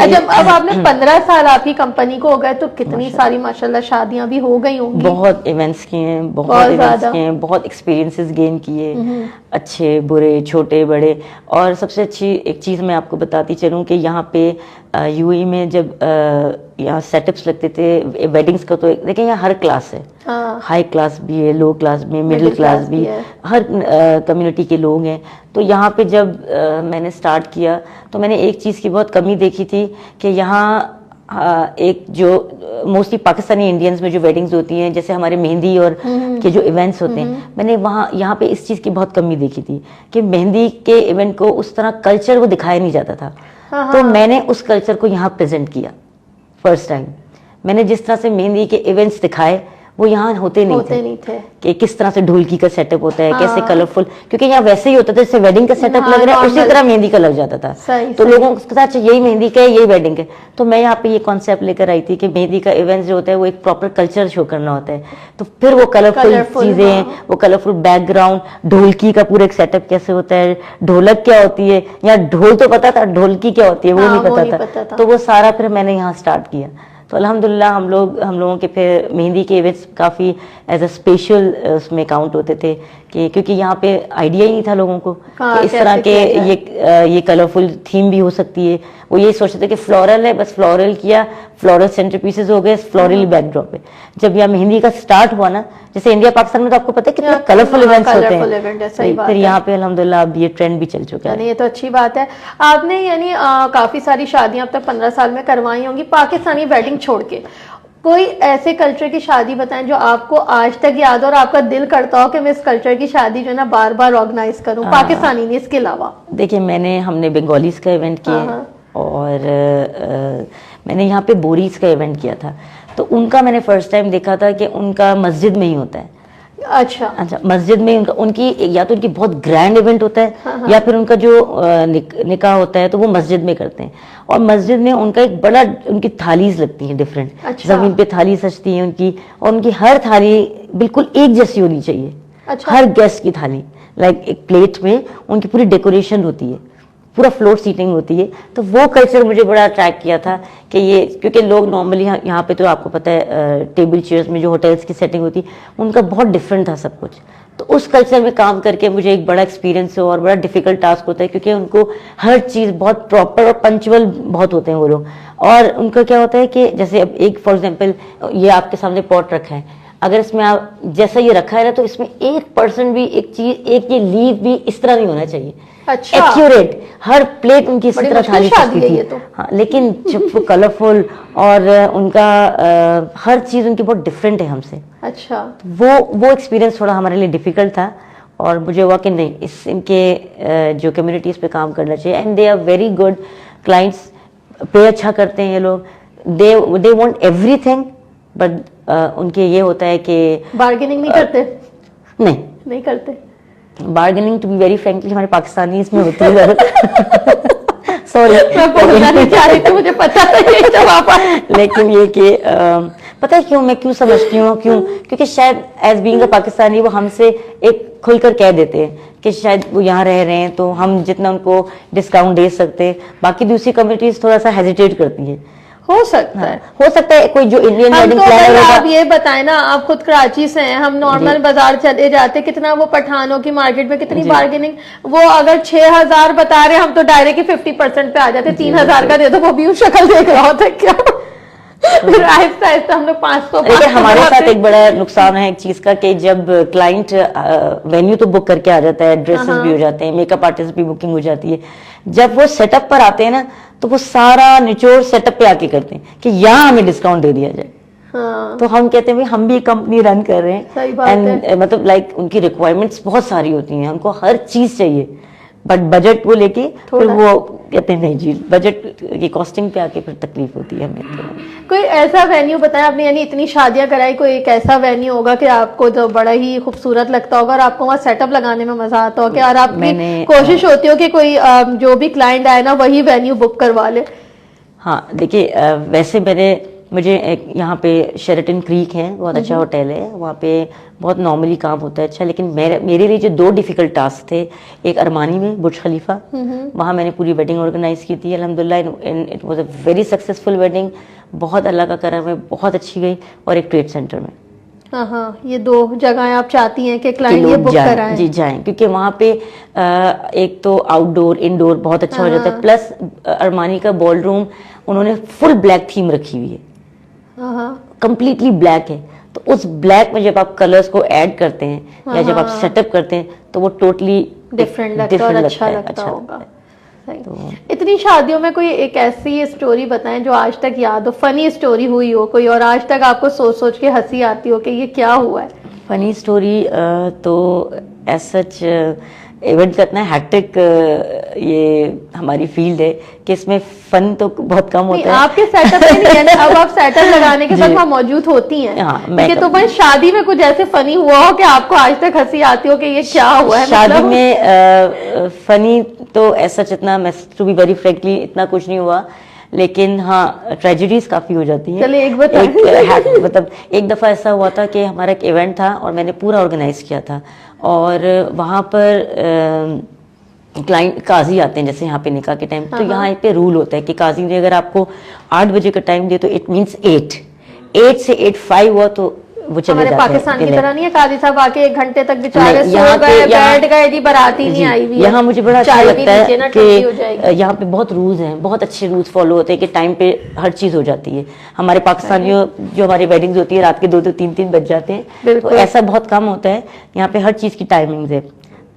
अच्छा, अब आपने 15 साल आपकी कंपनी को हो गए, तो कितनी सारी माशाल्लाह शादियां भी हो गई होंगी। बहुत इवेंट्स किए हैं, बहुत इवेंट्स किए हैं, बहुत एक्सपीरियंसेस गेन किए, अच्छे बुरे छोटे बड़े। और सबसे अच्छी एक चीज़ मैं आपको बताती चलूँ कि यहाँ पे यूएई में जब यहाँ सेटअप्स लगते थे वेडिंग्स का, तो देखिए यहाँ हर क्लास है, हाई क्लास भी है, लो क्लास भी, मिडिल क्लास भी, हर कम्युनिटी के लोग हैं। तो यहाँ पे जब मैंने स्टार्ट किया तो मैंने एक चीज़ की बहुत कमी देखी थी कि यहाँ एक जो मोस्टली पाकिस्तानी इंडियंस में जो वेडिंग्स होती हैं, जैसे हमारे मेहंदी और के जो इवेंट्स होते हैं, मैंने यहाँ पे इस चीज़ की बहुत कमी देखी थी कि मेहंदी के इवेंट को उस तरह कल्चर वो दिखाया नहीं जाता था। तो मैंने उस कल्चर को यहाँ प्रेजेंट किया फर्स्ट टाइम। मैंने जिस तरह से मेहंदी के इवेंट्स दिखाए वो यहाँ होते नहीं थे कि किस तरह से ढोलकी का सेटअप होता है, कैसे कलरफुल, क्योंकि यहाँ वैसे ही होता था जैसे वेडिंग का सेटअप लग रहा है उसी तरह मेहंदी का लग जाता था। तो लोगों को पता अच्छा यही मेहंदी का है, यही वेडिंग है। तो मैं यहाँ पे ये कॉन्सेप्ट लेकर आई थी कि मेहंदी का इवेंट जो होता है वो एक प्रॉपर कल्चर शो करना होता है। तो फिर वो कलरफुल चीजें, वो कलरफुल बैकग्राउंड, ढोलकी का पूरा एक सेटअप कैसे होता है, ढोलक क्या होती है, यहाँ ढोल तो पता था, ढोलकी क्या होती है वो नहीं पता था। तो वो सारा फिर मैंने यहाँ स्टार्ट किया। तो अल्हम्दुलिल्लाह हम लोगों के फिर मेहंदी के इवेंट्स काफ़ी एज अ स्पेशल उसमें काउंट होते थे कि क्योंकि यहाँ पे आइडिया ही नहीं था लोगों को कि इस तरह के ये कलरफुल थीम भी हो सकती है। वो ये सोचते थे कि फ्लोरल है, बस फ्लोरल किया, फ्लोरल सेंटर पीसेस हो गए, फ्लोरल बैकड्रॉप है। जब यहाँ मेहंदी का स्टार्ट हुआ ना, जैसे इंडिया पाकिस्तान में तो आपको पता है कितने कलरफुल इवेंट्स होते हैं, फिर यहाँ पे अल्हम्दुलिल्लाह अब ये ट्रेंड भी चल चुका है। ये तो अच्छी बात है। आपने यानी काफी सारी शादियां अब तक 15 साल में करवाई होंगी पाकिस्तानी वेडिंग छोड़ के। कोई ऐसे कल्चर की शादी बताएं जो आपको आज तक याद हो और आपका दिल करता हो कि मैं इस कल्चर की शादी जो है ना बार बार ऑर्गेनाइज करूं, पाकिस्तानी नहीं इसके अलावा। देखिए हमने बंगालीज का इवेंट किया और मैंने यहाँ पे बोरीज का इवेंट किया था। तो उनका मैंने फर्स्ट टाइम देखा था कि उनका मस्जिद में ही होता है। अच्छा, मस्जिद में उनकी या तो उनकी बहुत ग्रैंड इवेंट होता है या फिर उनका जो निकाह होता है तो वो मस्जिद में करते हैं। और मस्जिद में उनका एक बड़ा, उनकी थालीज लगती हैं डिफरेंट, जमीन पे थाली सजती है उनकी, और उनकी हर थाली बिल्कुल एक जैसी होनी चाहिए। हर गेस्ट की थाली लाइक एक प्लेट में उनकी पूरी डेकोरेशन होती है, पूरा फ्लोर सीटिंग होती है। तो वो कल्चर मुझे बड़ा अट्रैक्ट किया था कि ये, क्योंकि लोग नॉर्मली यहाँ पे तो आपको पता है टेबल चेयर्स में जो होटल्स की सेटिंग होती है उनका बहुत डिफरेंट था सब कुछ। तो उस कल्चर में काम करके मुझे एक बड़ा एक्सपीरियंस हो और बड़ा डिफिकल्ट टास्क होता है क्योंकि उनको हर चीज़ बहुत प्रॉपर और पंचुअल बहुत होते हैं वो लोग। और उनका क्या होता है कि जैसे अब एक फॉर एग्जाम्पल ये आपके सामने पॉट रखा है, अगर इसमें आप जैसा ये रखा है ना तो इसमें 1% भी एक चीज, एक ये लीफ भी इस तरह नहीं होना चाहिए। अच्छा, एक्यूरेट हर प्लेट उनकी इसी तरह थाली सजती थी। तो हाँ, लेकिन जब वो कलरफुल और उनका हर चीज उनकी बहुत डिफरेंट है हमसे। अच्छा, वो एक्सपीरियंस थोड़ा हमारे लिए डिफिकल्ट था और मुझे हुआ कि नहीं, इनके जो कम्युनिटीज पे काम करना चाहिए। And they are very good clients, पे अच्छा करते हैं ये लोग, दे वांट एवरीथिंग, बट उनके ये होता है कि बार्गेनिंग नहीं करते। नहीं करते bargaining, to be very frankly हमारे पाकिस्तानी इसमें होती है। सॉरी, मैं बोलना नहीं चाह रही थी, मुझे पता है। लेकिन ये कि पता है क्यों, मैं क्यों समझती हूँ, क्योंकि शायद एज बीइंग अ पाकिस्तानी वो हमसे एक खुलकर कह देते हैं कि शायद वो यहाँ रह रहे हैं तो हम जितना उनको डिस्काउंट दे सकते हैं, बाकी दूसरी कम्युनिटीज थोड़ा सा हेजिटेट करती हैं। हो सकता है। हो सकता है कोई जो इंडियन हम वेडिंग तो प्लानर भाई होगा। आप ये बताएं ना, आप खुद कराची से हैं, हम नॉर्मल बाजार चले जाते, कितना वो पठानों की मार्केट में कितनी बार्गेनिंग, वो अगर 6,000 बता रहे हम तो डायरेक्ट ही 50% पे आ जाते, 3,000 का दे दो, वो भी उस शक्ल देख रहा होता क्या। फिर आहिस्ता आहिस्ता हम लोग 500। लेकिन हमारे साथ एक बड़ा नुकसान है एक चीज का कि जब क्लाइंट वेन्यू तो बुक करके आ जाता है, ड्रेसेस भी हो जाते हैं, मेकअप आर्टिस्ट भी बुकिंग हो जाती है, जब वो सेटअप पर आते हैं ना तो वो सारा निचोड़ सेटअप पे आके करते हैं कि यहाँ हमें डिस्काउंट दे दिया जाए। हाँ। तो हम कहते हैं भाई हम भी कंपनी रन कर रहे हैं, सही बात है। मतलब लाइक उनकी रिक्वायरमेंट्स बहुत सारी होती हैं, उनको हर चीज चाहिए, बट बजट को लेके फिर वो कहते हैं नहीं जी, बजट की कॉस्टिंग पे आके फिर तकलीफ होती है हमें। तो कोई ऐसा वेन्यू बताया आपने, यानी इतनी शादियां कराई, कोई एक ऐसा वेन्यू होगा कि आपको जो बड़ा ही खूबसूरत लगता होगा और आपको वहाँ सेटअप लगाने में मजा आता होगा, और आपकी कोशिश होती हो कि कोई जो भी क्लाइंट आए ना वही वेन्यू बुक करवा ले? हाँ देखिए, वैसे मुझे एक यहाँ पे शेरेटन क्रीक है, बहुत अच्छा होटल है, वहाँ पे बहुत नॉर्मली काम होता है अच्छा, लेकिन मेरे लिए जो 2 डिफिकल्ट टास्क थे, एक अरमानी में बुर्ज खलीफा, वहाँ मैंने पूरी वेडिंग ऑर्गेनाइज की थी, अल्हम्दुलिल्लाह it was a very successful wedding, बहुत अल्लाह का करम है, बहुत अच्छी गई। और एक ट्रेड सेंटर में। हाँ, ये 2 जगह आप चाहती हैं कि क्लाइंट ये बुक कराएं? जी जाएं, क्योंकि वहाँ पे एक तो आउटडोर इंडोर बहुत अच्छा हो जाता है, प्लस अरमानी का बॉल रूम उन्होंने फुल ब्लैक थीम रखी हुई है, कंप्लीटली ब्लैक है, तो उस ब्लैक में जब आप कलर्स को ऐड करते हैं या जब आप सेटअप करते हैं तो वो टोटली डिफरेंट लगता है और अच्छा लगता होगा। तो इतनी शादियों में कोई एक ऐसी स्टोरी बताएं जो आज तक याद हो, फनी स्टोरी हुई हो कोई, और आज तक आपको सोच सोच के हंसी आती हो कि ये क्या हुआ है? फनी स्टोरी तो एज सच इवेंट का इतना हैक्टिक ये हमारी फील्ड है कि इसमें फन तो बहुत कम होता है। आपके सेटअप में नहीं है, अब आप सेटअप लगाने के बाद वहाँ मौजूद होती हैं। हाँ, तो भाई शादी में कुछ ऐसे फनी हुआ हो कि आपको आज तक हंसी आती हो कि ये क्या हुआ है? शादी में फनी तो ऐसा इतना, मैं टू बी वेरी फ्रैंकली इतना कुछ नहीं हुआ, लेकिन हाँ ट्रेजेडीज काफी हो जाती हैं। चलिए एक मतलब एक दफा ऐसा हुआ था कि हमारा एक इवेंट था और मैंने पूरा ऑर्गेनाइज किया था, और वहाँ पर क्लाइंट काजी आते हैं, जैसे यहाँ पे निकाह के टाइम, तो यहाँ पे रूल होता है कि काजी ने अगर आपको 8 बजे का टाइम दे तो इट मीन्स 8 से 8:05 हुआ तो वो चले जाते हैं। पाकिस्तान की तरह नहीं है, काजी साहब आके 1 घंटे तक बेचारे सो गए, बैठ गए, यदि बाराती नहीं आई हुई है। यहाँ मुझे बड़ा अच्छा लगता है कि यहाँ पे बहुत रूल्स हैं, बहुत अच्छे रूल्स फॉलो होते हैं कि टाइम पे हर चीज हो जाती है। हमारे पाकिस्तानियों जो हमारी वेडिंग्स होती है रात के 2-2, 3-3 बज जाते हैं, तो ऐसा बहुत कम होता है, यहाँ पे हर चीज की टाइमिंग है।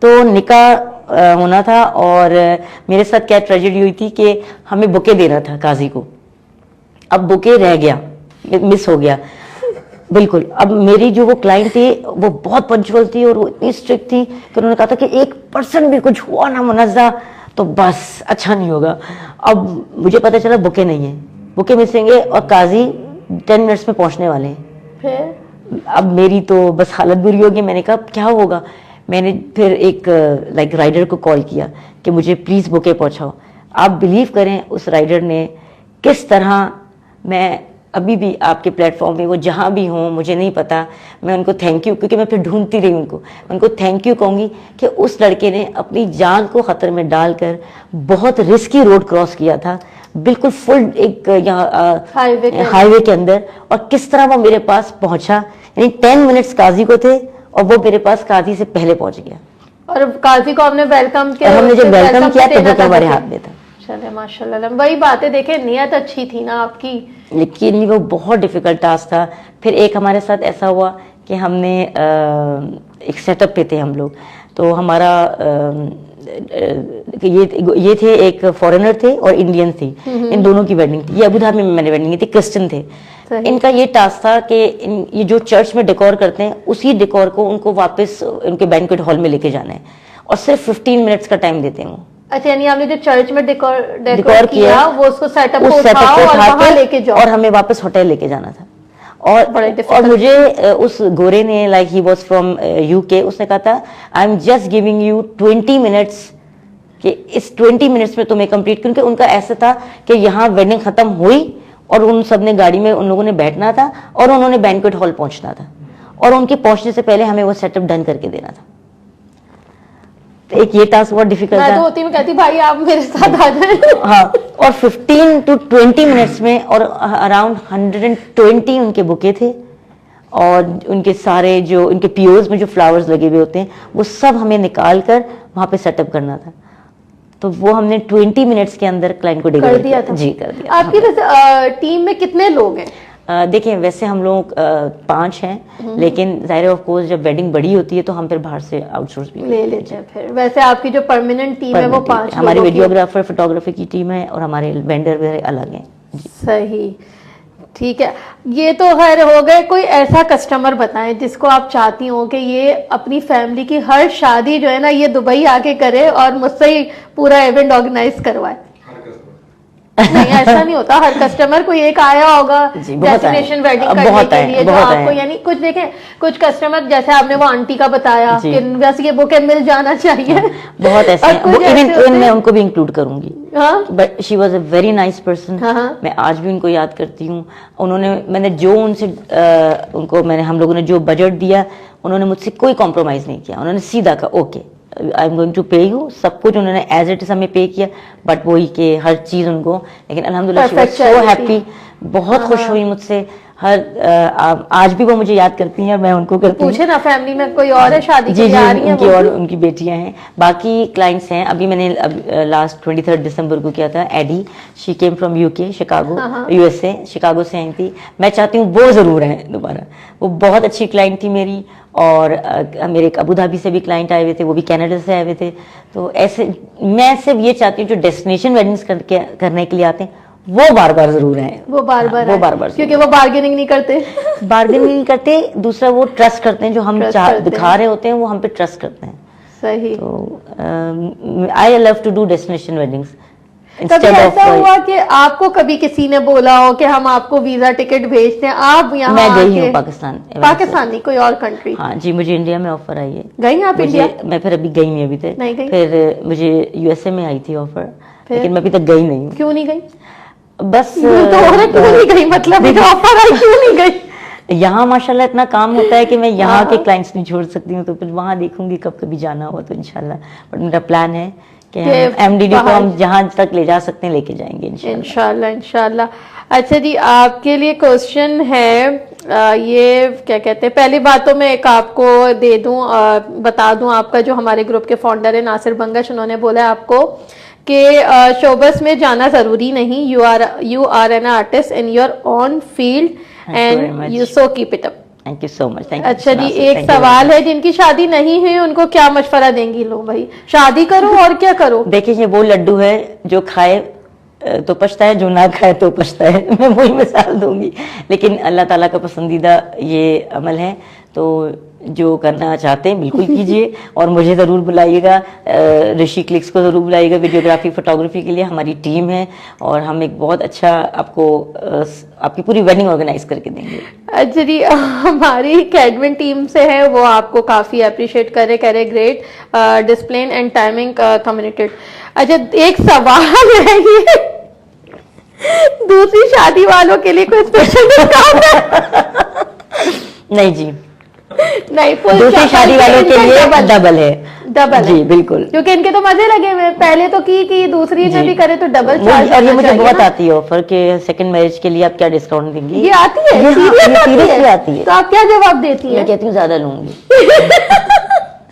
तो निकाह होना था और मेरे साथ क्या ट्रेजेडी हुई थी कि हमें बुके देना था काजी को, अब बुके रह गया, मिस हो गया बिल्कुल। अब मेरी जो वो क्लाइंट थी वो बहुत पंचुअल थी और वो इतनी स्ट्रिक्ट थी कि उन्होंने कहा था कि 1% भी कुछ हुआ ना मुनज़्ज़ा तो बस अच्छा नहीं होगा। अब मुझे पता चला बुके नहीं है, बुके मिसिंग है और काजी 10 मिनट्स में पहुंचने वाले हैं। अब मेरी तो बस हालत बुरी होगी। मैंने कहा क्या होगा, मैंने फिर एक लाइक राइडर को कॉल किया कि मुझे प्लीज बुके पहुंचाओ। आप बिलीव करें उस राइडर ने किस तरह, मैं अभी भी आपके प्लेटफॉर्म पे वो जहाँ भी हों मुझे नहीं पता, मैं उनको थैंक यू, क्योंकि मैं फिर ढूंढती रही उनको थैंक यू कहूँगी कि उस लड़के ने अपनी जान को खतरे में डालकर बहुत रिस्की रोड क्रॉस किया था, बिल्कुल फुल एक यहाँ हाईवे के अंदर, और किस तरह वो मेरे पास पहुंचा। यानी 10 मिनट्स काजी को थे और वो मेरे पास काजी से पहले पहुंच गया। और काजी को हमने वेलकम किया, हमने जब वेलकम किया तो वो हमारे हाथ में था। चले माशाल्लाह, वही बातें देखे, नियत अच्छी थी ना आपकी, लेकिन वो बहुत डिफिकल्ट टास्क था। फिर एक हमारे साथ ऐसा हुआ कि हमने एक सेटअप पे थे हम लोग, तो हमारा ये थे, एक फॉरेनर थे और इंडियन थी, इन दोनों की वेडिंग थी। ये अबू धाबी में मैंने वेडिंग की थी, क्रिश्चियन थे। इनका ये टास्क था कि ये जो चर्च में डेकोर करते हैं उसी डेकोर को उनको वापस उनके बैंक्वेट हॉल में लेके जाना है, और सिर्फ 15 मिनट्स का टाइम देते हैं वो। अच्छा, यानी आपने जो चर्च में डेकोर किया वो उसको सेटअप को उठाओ और वहां लेके जाओ, और हमें वापस होटल लेके जाना था। और मुझे उस गोरे ने, like he was from UK, उसने कहा था I am just giving you 20 minutes, कि इस 20 मिनट्स में तुम्हें कंप्लीट, क्योंकि उनका ऐसा था कि यहाँ वेडिंग खत्म हुई और उन सब ने गाड़ी में उन लोगों ने बैठना था और उन्होंने बैंक्वेट हॉल पहुंचना था, और उनके पहुंचने से पहले हमें वो सेटअप डन करके देना था। एक ये टास्क बहुत डिफिकल्ट मैं था। तो होती मैं कहती भाई आप मेरे साथ आ जाए। हाँ, और 15 to 20 मिनट्स में और अराउंड 120 उनके बुके थे, और उनके सारे जो उनके पीओज में जो फ्लावर्स लगे हुए होते हैं वो सब हमें निकाल कर वहाँ पे सेटअप करना था। तो वो हमने 20 मिनट्स के अंदर क्लाइंट को कर दिया था। जी कर दिया। आपकी वैसे टीम में कितने लोग हैं? देखिए वैसे हम लोग 5 हैं, लेकिन जाहिर ऑफ कोर्स जब वेडिंग बड़ी होती है तो हम फिर बाहर से आउटसोर्स भी ले लेते हैं। फिर वैसे आपकी जो परमानेंट टीम है वो 5 हमारी वीडियोग्राफर फोटोग्राफी की टीम है और हमारे वेंडर वगैरह अलग हैं। सही, ठीक है। ये तो खैर हो गए। कोई ऐसा कस्टमर बताएं जिसको आप चाहती हो कि ये अपनी फैमिली की हर शादी जो है ना ये दुबई आके करे और मुझसे ही पूरा इवेंट ऑर्गेनाइज करवाए। नहीं ऐसा नहीं होता, हर कस्टमर कोई एक आया होगा डेस्टिनेशन वेडिंग करने के लिए जो आपको, यानी कुछ देखें कुछ कस्टमर जैसे आपने वो आंटी का बताया कि बस ये बुके मिल जाना चाहिए। बहुत ऐसे इवन मैं उनको भी इंक्लूड करूंगी। But she was a very nice person. मैं आज भी उनको याद करती हूँ। मैंने जो उनसे हम लोगों ने जो बजट दिया, उन्होंने मुझसे कोई कॉम्प्रोमाइज नहीं किया। उन्होंने सीधा कहा okay I am going to pay you, सब कुछ उन्होंने एज इट इज हमें पे किया, बट वही के हर चीज उनको, लेकिन अल्हम्दुलिल्लाह शी वाज सो हैप्पी, बहुत खुश हुई मुझसे। आज भी वो मुझे याद करती हैं और मैं उनको करती हूँ। पूछे ना फैमिली में कोई और है शादी के लिए आ रही है? उनकी और उनकी बेटियां हैं, बाकी क्लाइंट्स हैं। अभी मैंने लास्ट 23 दिसंबर को किया था एडी, she came from UK, Chicago, USA, Chicago से आई थी। मैं चाहती हूँ वो जरूर है दोबारा। वो बहुत अच्छी क्लाइंट थी मेरी, और मेरे एक अबू धाबी से भी क्लाइंट आए हुए थे, वो भी कनाडा से आए हुए थे। तो ऐसे मैं सिर्फ ये चाहती हूँ जो डेस्टिनेशन वेडिंग्स करने के लिए आते हैं वो बार बार जरूर हैं, वो बार बार क्योंकि वो बार्गेनिंग नहीं करते। बार्गेनिंग नहीं करते, दूसरा वो ट्रस्ट करते हैं, जो हम दिखा रहे होते हैं वो हम पे ट्रस्ट करते हैं। सही। तो I love to do destination weddings. कभी ऐसा हुआ कि आपको कभी किसी ने बोला हो कि हम आपको वीजा टिकट भेजते हैं, आप यहाँ? मैं गई हूँ पाकिस्तान नहीं कोई और कंट्री? हाँ जी, मुझे इंडिया में ऑफर आई है। गई आप इंडिया? मैं फिर अभी गई नहीं, अभी तक नहीं गई। फिर मुझे यूएसए में आई थी ऑफर, लेकिन मैं अभी तक गई नहीं हूँ। क्यों नहीं गई? बस क्यों नहीं गई, मतलब ऑफर आई क्यों नहीं गई? यहाँ माशाल्लाह इतना काम होता है कि मैं यहाँ के क्लाइंट्स नहीं छोड़ सकती हूँ, तो फिर वहाँ देखूंगी कब कभी जाना हो तो इंशाल्लाह। बट मेरा प्लान है कि एमडीडी को हम जहाँ तक ले जा सकते हैं लेके जाएंगे इंशाल्लाह। अच्छा जी, आपके लिए क्वेश्चन है, ये क्या कहते हैं, पहली बात तो मैं एक आपको दे दूं, बता दूं, आपका जो हमारे ग्रुप के फाउंडर है नासिर बंगश, उन्होंने बोला है आपको कि शोबस में जाना जरूरी नहीं, you are an artist in your own field and you so keep it up. Thank you so much. अच्छा जी, एक सवाल है, जिनकी शादी नहीं हुई उनको क्या मशवरा देंगी? लो भाई शादी करो और क्या करो। देखिए ये वो लड्डू है जो खाए तो पछता है, जो ना खाए तो पछता है। मैं वही मिसाल दूंगी, लेकिन अल्लाह ताला का पसंदीदा ये अमल है, तो जो करना चाहते हैं बिल्कुल कीजिए। और मुझे ज़रूर बुलाइएगा, ऋषि क्लिक्स को ज़रूर बुलाइएगा वीडियोग्राफी फोटोग्राफी के लिए। हमारी टीम है और हम एक बहुत अच्छा आपको आपकी पूरी वेडिंग ऑर्गेनाइज करके देंगे। अच्छा जी, हमारी कैडमिन टीम से है, वो आपको काफ़ी अप्रिशिएट करे, कह रहे great discipline and timing communicate. अच्छा, एक सवाल है, ये दूसरी शादी वालों के लिए कोई स्पेशल डिस्काउंट है? नहीं जी, नहीं, दूसरी शादी वालों के लिए डबल है। डबल जी बिल्कुल, क्योंकि इनके तो मजे लगे हुए, पहले तो की दूसरी में भी करे तो डबल चार्ज। और ये मुझे बहुत आती है ऑफर के सेकंड मैरिज के लिए आप क्या डिस्काउंट देंगी? ये आती है, सीरियसली आती है। तो आप क्या जवाब देती हैं? मैं कहती हूँ ज्यादा लूंगी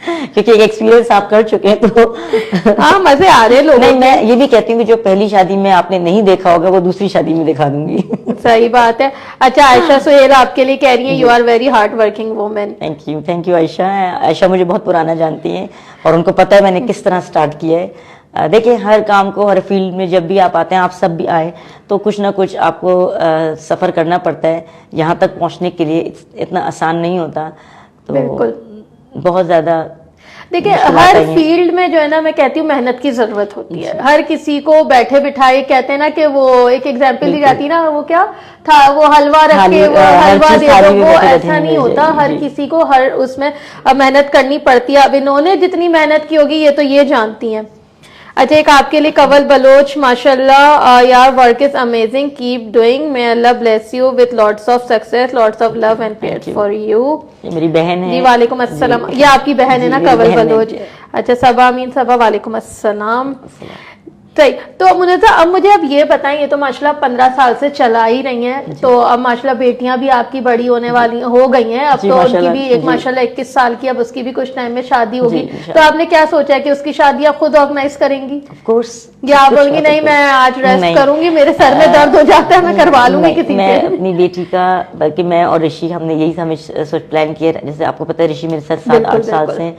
क्योंकि एक एक्सपीरियंस आप कर चुके हैं, तो हाँ मजे आ रहे लोग। नहीं, मैं ये भी कहती हूँ कि जो पहली शादी में आपने नहीं देखा होगा वो दूसरी शादी में दिखा दूंगी। सही बात है। अच्छा, आयशा सुहेल आपके लिए कह रही है, you are very hard working women. Thank you Ayesha. Ayesha मुझे बहुत पुराना जानती है और उनको पता है मैंने किस तरह स्टार्ट किया है। देखिए, हर काम को, हर फील्ड में जब भी आप आते हैं, आप सब भी आए तो कुछ ना कुछ आपको सफ़र करना पड़ता है। यहाँ तक पहुँचने के लिए इतना आसान नहीं होता, तो बिल्कुल बहुत ज़्यादा। देखिए, हर फील्ड में जो है ना, मैं कहती हूँ मेहनत की जरूरत होती है। हर किसी को बैठे बिठाए, कहते हैं ना कि वो एक एग्जाम्पल दी जाती है ना, वो क्या था, वो हलवा रख के वो हलवा दे दो, वो ऐसा नहीं होता। हर किसी को हर उसमें मेहनत करनी पड़ती है। अब इन्होंने जितनी मेहनत की होगी ये तो ये जानती हैं। अच्छा, एक आपके लिए कवल बलोच, माशाल्लाह यार work is amazing, keep doing, may Allah bless you with lots of success, lots of love and prayers for you. मेरी बहन है। जी वालेकुम अस्सलाम। ये आपकी बहन है ना, कवल बलोच। अच्छा, सबा अमीन सबा, वालेकुम अस्सलाम। सही, तो मुझे अब ये बताएं, ये तो माशाल्लाह 15 साल से चला ही रही हैं, तो अब माशाल्लाह बेटियां भी आपकी बड़ी होने वाली हो गई हैं, अब तो उनकी भी एक माशाल्लाह 21 साल की, अब उसकी भी कुछ टाइम में शादी होगी, तो आपने क्या सोचा है कि उसकी शादी आप खुद ऑर्गेनाइज करेंगी? Of course. या आप बोलेंगी नहीं मैं आज रेस्ट करूंगी, मेरे सर में दर्द हो जाता है, मैं करवा लूंगी किसी से? मैं अपनी बेटी का, बल्कि मैं और ऋषि हमने यही सोच प्लान किया, जैसे आपको पता है ऋषि मेरे साथ 7-8 साल से,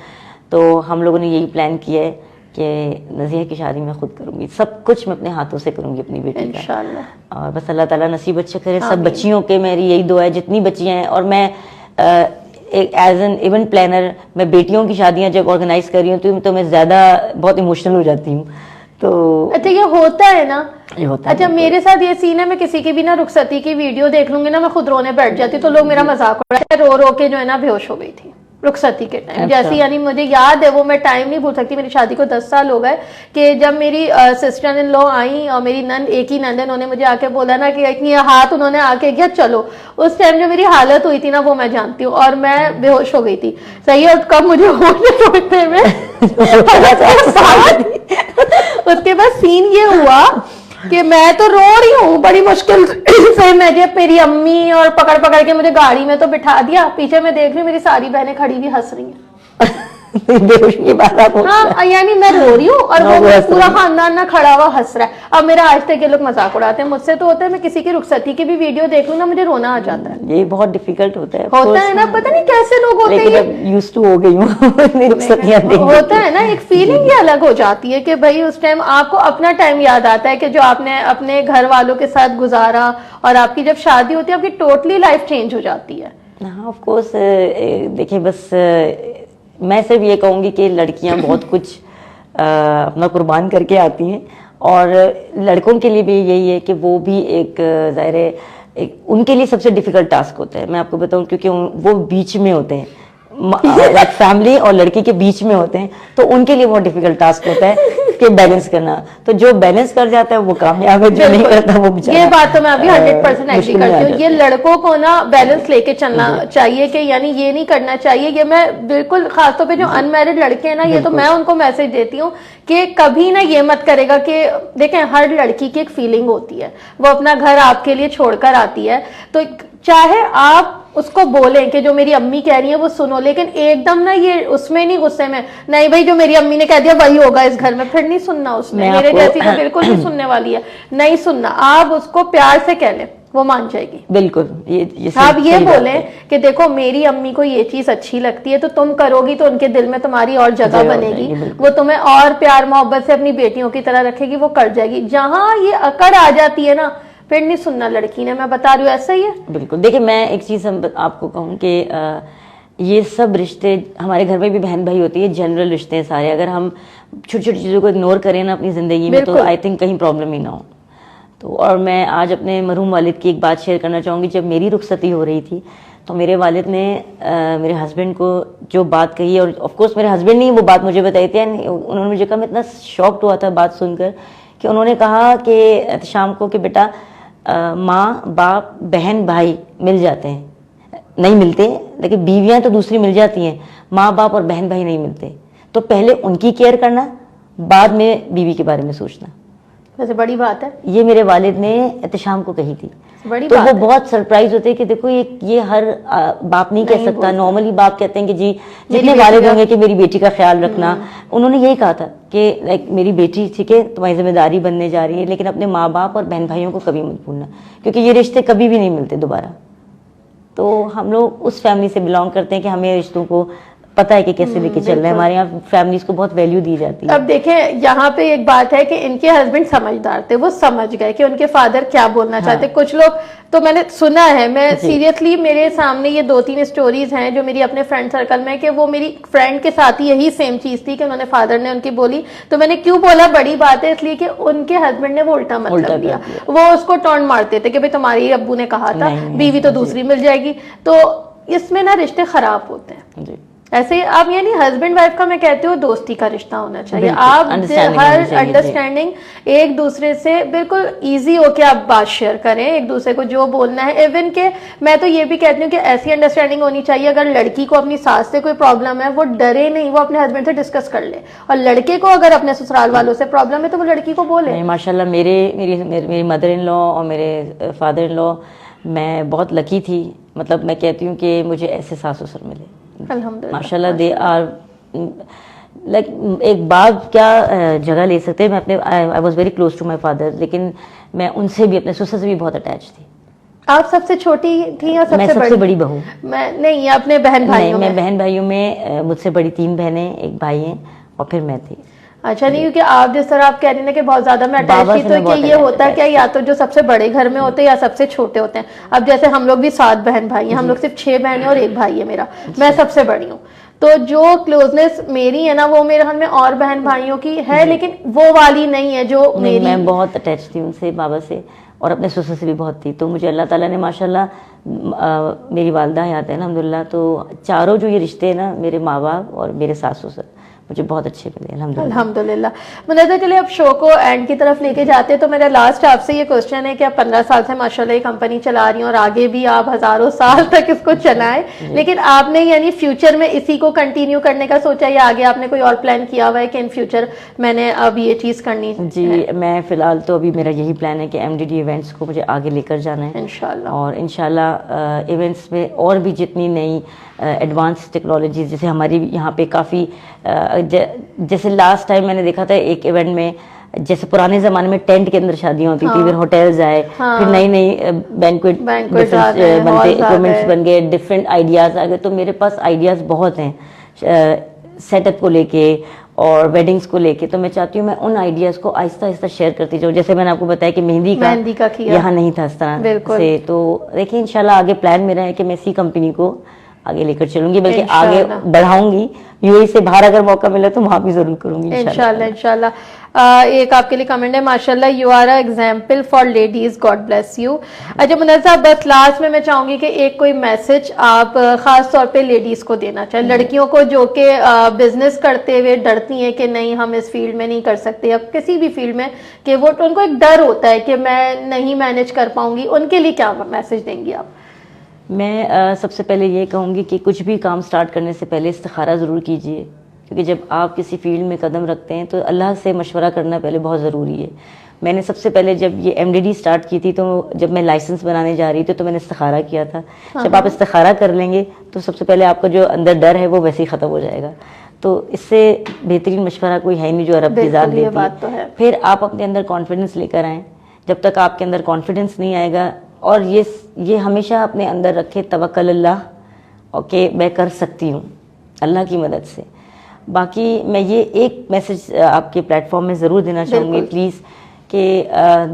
तो हम लोगों ने यही प्लान किया है कि नज़िया की शादी मैं खुद करूंगी, सब कुछ मैं अपने हाथों से करूंगी अपनी बेटी का, इंशाल्लाह। और बस अल्लाह ताला नसीब अच्छा करे सब बच्चियों के, मेरी यही दुआ है जितनी बच्चियां हैं। और मैं एक एज एन इवेंट प्लानर, मैं बेटियों की शादियां जब ऑर्गेनाइज कर रही हूँ तो मैं ज़्यादा बहुत इमोशनल हो जाती हूँ। तो अच्छा, ये होता है ना? ये होता अच्छा, मेरे साथ ये सीन है, मैं किसी की भी ना रुखसती की वीडियो देख लूंगी ना, मैं खुद रोने बैठ जाती, तो लोग मेरा मजाक उड़ाते, रो रो के जो है ना बेहोश हो गई थी रुखसती के टाइम। अच्छा। जैसे यानी मुझे याद है, वो मैं टाइम नहीं भूल सकती, मेरी शादी को 10 साल हो गए, कि जब मेरी सिस्टर इन लॉ आई और मेरी नंद, एक ही नंद है, उन्होंने मुझे आके बोला ना कि इतनी हाथ उन्होंने आके किया चलो, उस टाइम जो मेरी हालत हुई थी ना वो मैं जानती हूँ, और मैं बेहोश हो गई थी। सही है, और कब मुझे होने में उसके बाद सीन ये हुआ कि मैं तो रो रही हूँ बड़ी मुश्किल से, मेरी अम्मी और पकड़ पकड़ के मुझे गाड़ी में तो बिठा दिया, पीछे मैं देख रही हूँ मेरी सारी बहनें खड़ी हुई हंस रही हैं। हाँ, यानी मैं रो रही हूँ और वो पूरा खानदान ना खड़ा हुआ हंस रहा है। अब मेरा आज तक ये लोग मजाक उड़ाते हैं मुझसे, तो होता है मैं किसी की रुखसती की भी वीडियो देख लूँ ना, मुझे रोना आ जाता है। ये बहुत डिफिकल्ट होता है ना, पता नहीं कैसे लोग होते हैं, यूज्ड टू हो गई हूँ होता है ना, एक फीलिंग ही अलग हो जाती है कि भाई उस टाइम आपको अपना टाइम याद आता है कि जो आपने अपने घर वालों के साथ गुजारा, और आपकी जब शादी होती है आपकी टोटली लाइफ चेंज हो जाती है। हाँ ऑफ कोर्स। देखिए बस मैं सिर्फ ये कहूँगी कि लड़कियाँ बहुत कुछ अपना कुर्बान करके आती हैं, और लड़कों के लिए भी यही है कि वो भी एक ज़ाहिर है उनके लिए सबसे डिफिकल्ट टास्क होता है। मैं आपको बताऊं, क्योंकि वो बीच में होते हैं, फैमिली और लड़की के बीच में होते हैं, तो उनके लिए बहुत डिफिकल्ट टास्क होता है कि बैलेंस करना। तो जो बैलेंस कर जाता है वो कामयाब है, जो नहीं करता वो बेचारा। ये बात तो मैं अभी 100% एग्री करती हूँ। ये लड़कों को ना बैलेंस लेके चलना चाहिए, कि यानी ये नहीं करना चाहिए। ये मैं बिल्कुल, खासतौर पे जो अनमैरिड लड़के हैं ना, ये तो मैं उनको मैसेज देती हूँ कि कभी ना ये मत करेगा कि देखें, हर लड़की की एक फीलिंग होती है, वो अपना घर आपके लिए छोड़कर आती है, तो चाहे आप उसको बोलें कि जो मेरी अम्मी कह रही है वो सुनो, लेकिन एकदम ना ये उसमें नहीं, गुस्से में नहीं, भाई जो मेरी अम्मी ने कह दिया वही होगा इस घर में, फिर नहीं सुनना उसने। मेरे जैसी तो बिल्कुल नहीं सुनने वाली है, नहीं सुनना। आप उसको प्यार से कह लें, वो मान जाएगी। बिल्कुल। आप ये बोलें कि देखो मेरी अम्मी को ये चीज अच्छी लगती है, तो तुम करोगी तो उनके दिल में तुम्हारी और जगह बनेगी, वो तुम्हें और प्यार मोहब्बत से अपनी बेटियों की तरह रखेगी, वो कर जाएगी। जहां ये अकड़ आ जाती है ना, फिर नहीं सुनना लड़की ने, मैं बता रही हूँ, ऐसा ही है। बिल्कुल। देखिए मैं एक चीज़ आपको कहूँ कि ये सब रिश्ते हमारे घर में भी बहन भाई होती है, जनरल रिश्ते हैं सारे। अगर हम छोटी छोटी चीज़ों को इग्नोर करें ना अपनी ज़िंदगी में, तो आई थिंक कहीं प्रॉब्लम ही ना हो। तो और मैं आज अपने मरहूम वालिद की एक बात शेयर करना चाहूँगी। जब मेरी रुखसती हो रही थी तो मेरे वालिद ने मेरे हस्बैंड को जो बात कही, और ऑफ कोर्स मेरे हस्बैंड ने वो बात मुझे बताई थी, उन्होंने मुझे कहा, मैं इतना शॉक्ड हुआ था बात सुनकर, कि उन्होंने कहा कि शाम को कि बेटा माँ बाप बहन भाई मिल जाते हैं, नहीं मिलते, लेकिन बीवियां तो दूसरी मिल जाती हैं, माँ बाप और बहन भाई नहीं मिलते। तो पहले उनकी केयर करना, बाद में बीवी के बारे में सोचना। वैसे बड़ी बात है, ये मेरे वालिद ने एहतशाम को कही थी। बड़ी तो बात वो बहुत सरप्राइज होते हैं कि देखो ये हर बाप नहीं कह सकता। नॉर्मली बाप कहते हैं कि जी जितने वालिद होंगे कि मेरी बेटी का ख्याल रखना। उन्होंने यही कहा था कि लाइक मेरी बेटी ठीक है तुम्हारी जिम्मेदारी बनने जा रही है, लेकिन अपने माँ बाप और बहन भाइयों को कभी मत भूलना, क्योंकि ये रिश्ते कभी भी नहीं मिलते दोबारा। तो हम लोग उस फैमिली से बिलोंग करते हैं कि हमें रिश्तों को पता है कि कैसे लेके चल रहे हैं। हमारे यहाँ फैमिलीज को बहुत वैल्यू दी जाती है। अब देखें यहाँ पे एक बात है कि इनके हस्बैंड समझदार थे, वो समझ गए कि उनके फादर क्या बोलना चाहते। कुछ लोग तो मैंने सुना है, मैं सीरियसली, मेरे सामने ये 2-3 स्टोरीज हैं जो मेरी अपने फ्रेंड सर्कल में, कि वो मेरी फ्रेंड के साथ ही यही सेम चीज थी कि उन्होंने फादर ने उनकी बोली। तो मैंने क्यों बोला बड़ी बात है, इसलिए कि उनके हस्बैंड ने वो उल्टा मतलब दिया। वो उसको टर्न मारते थे कि भाई तुम्हारी अब्बू ने कहा था बीवी तो दूसरी मिल जाएगी। तो इसमें ना रिश्ते खराब होते हैं। ऐसे ही आप यानी हस्बैंड वाइफ का मैं कहती हूँ दोस्ती का रिश्ता होना चाहिए, बिल्कुल, आप understanding हर होनी चाहिए, अंडरस्टैंडिंग एक दूसरे से बिल्कुल इजी होके आप बात शेयर करें, एक दूसरे को जो बोलना है। इवन के मैं तो ये भी कहती हूँ कि ऐसी अंडरस्टैंडिंग होनी चाहिए, अगर लड़की को अपनी सास से कोई प्रॉब्लम है वो डरे नहीं, वो अपने हस्बैंड से डिस्कस कर ले, और लड़के को अगर अपने ससुराल वालों से प्रॉब्लम है तो वो लड़की को बोले। माशाल्लाह मेरी मदर इन लॉ और मेरे फादर इन लॉ, मैं बहुत लकी थी, मतलब मैं कहती हूँ कि मुझे ऐसे सास ससुर मिले अल्हम्दुलिल्लाह माशाल्लाह। दे आर लाइक एक बाप क्या जगह ले सकते हैं। मैं अपने I was very close to my father, लेकिन मैं उनसे भी अपने ससुर से भी बहुत अटैच थी। आप सबसे छोटी थी या मैं सबसे बड़ी बहू? मैं नहीं, अपने बहन भाइयों में? मैं बहन भाइयों में मुझसे बड़ी 3 बहनें, एक भाई हैं, और फिर मैं थी। अच्छा, नहीं क्योंकि आप जिस तरह आप कह रही हैं कि बहुत ज्यादा मैं अटैच थी, तो क्या ये होता है क्या, या तो जो सबसे बड़े घर में होते हैं या सबसे छोटे होते हैं? अब जैसे हम लोग भी 7 बहन भाई हैं, हम लोग सिर्फ 6 बहन हैं और 1 भाई है मेरा, मैं सबसे बड़ी हूँ, तो जो क्लोजनेस मेरी है ना वो मेरे ख्याल में और बहन भाइयों की है, लेकिन वो वाली नहीं है जो मेरी। मैं बहुत अटैच थी उनसे, बाबा से, और अपने ससुर से भी बहुत थी। तो मुझे अल्लाह ताला ने माशाल्लाह, मेरी वालदा हयात है अल्हम्दुलिल्लाह, तो चारों जो ये रिश्ते हैं ना, मेरे माँ बाप और मेरे सास ससुर, मुझे बहुत अच्छे मिले अल्हम्दुलिल्लाह। मुनव्वर, चलिए अब शो को एंड की तरफ लेके जाते हैं, तो मेरा लास्ट आपसे ये क्वेश्चन है कि आप 15 साल से माशाल्लाह ये कंपनी चला रही हैं और आगे भी आप हजारों साल तक इसको चलाएं, लेकिन आपने यानी फ्यूचर में इसी को कंटिन्यू करने का सोचा या आगे आपने कोई और प्लान किया हुआ है कि इन फ्यूचर मैंने अब ये चीज़ करनी है? जी, मैं फिलहाल तो अभी मेरा यही प्लान है कि MDD इवेंट्स को मुझे आगे लेकर जाना है इंशाल्लाह, और इंशाल्लाह इवेंट्स में और भी जितनी नई एडवांस टेक्नोलॉजीज, जैसे हमारी यहाँ पे काफ़ी जैसे लास्ट टाइम मैंने देखा था एक इवेंट में, जैसे पुराने ज़माने में टेंट के अंदर शादियाँ होती थी, फिर होटल्स आए, फिर नई नई बैंक्वेट बनते, इक्विपमेंट्स बन गए, डिफरेंट आइडियाज़ आ गए। तो मेरे पास आइडियाज़ बहुत हैं सेटअप को लेके और वेडिंग्स को लेके, तो मैं चाहती हूँ मैं उन आइडियाज़ को आहिस्ता आहिस्ता शेयर करती जाऊँ। जैसे मैंने आपको बताया कि मेहंदी का यहाँ नहीं था इस तरह से, तो देखिए इंशाल्लाह आगे प्लान मेरा है कि मैं इसी कंपनी को आगे लेकर चलूंगी, बल्कि आगे बढ़ाऊंगी। यूएई से बाहर अगर मौका मिला तो वहां भी जरूर करूंगी इंशाल्लाह। इंशाल्लाह। एक आपके लिए कमेंट है, माशाल्लाह you are a example for ladies, God bless you. अच्छा मुनव्वर, बस लास्ट में मैं चाहूंगी कि एक कोई मैसेज आप खास तौर पे लेडीज को देना चाहें, लड़कियों को जो कि बिजनेस करते हुए डरती हैं कि नहीं हम इस फील्ड में नहीं कर सकते, या किसी भी फील्ड में, कि वो उनको एक डर होता है कि मैं नहीं मैनेज कर पाऊंगी, उनके लिए क्या मैसेज देंगी आप? मैं सबसे पहले ये कहूँगी कि कुछ भी काम स्टार्ट करने से पहले इस्तिखारा ज़रूर कीजिए, क्योंकि जब आप किसी फील्ड में कदम रखते हैं तो अल्लाह से मशवरा करना पहले बहुत ज़रूरी है। मैंने सबसे पहले जब ये MDD स्टार्ट की थी, तो जब मैं लाइसेंस बनाने जा रही थी तो मैंने इस्तिखारा किया था। जब आप इस्तिखारा कर लेंगे तो सबसे पहले आपका जो अंदर डर है वो वैसे ही ख़त्म हो जाएगा। तो इससे बेहतरीन मशवरा कोई है नहीं जो रब की ज़ात देती है। फिर आप अपने अंदर कॉन्फिडेंस लेकर आएँ। जब तक आपके अंदर कॉन्फिडेंस नहीं आएगा, और ये हमेशा अपने अंदर रखे तवक्कल अल्लाह, ओके मैं कर सकती हूँ अल्लाह की मदद से। बाकी मैं ये एक मैसेज आपके प्लेटफॉर्म में ज़रूर देना चाहूँगी प्लीज़, कि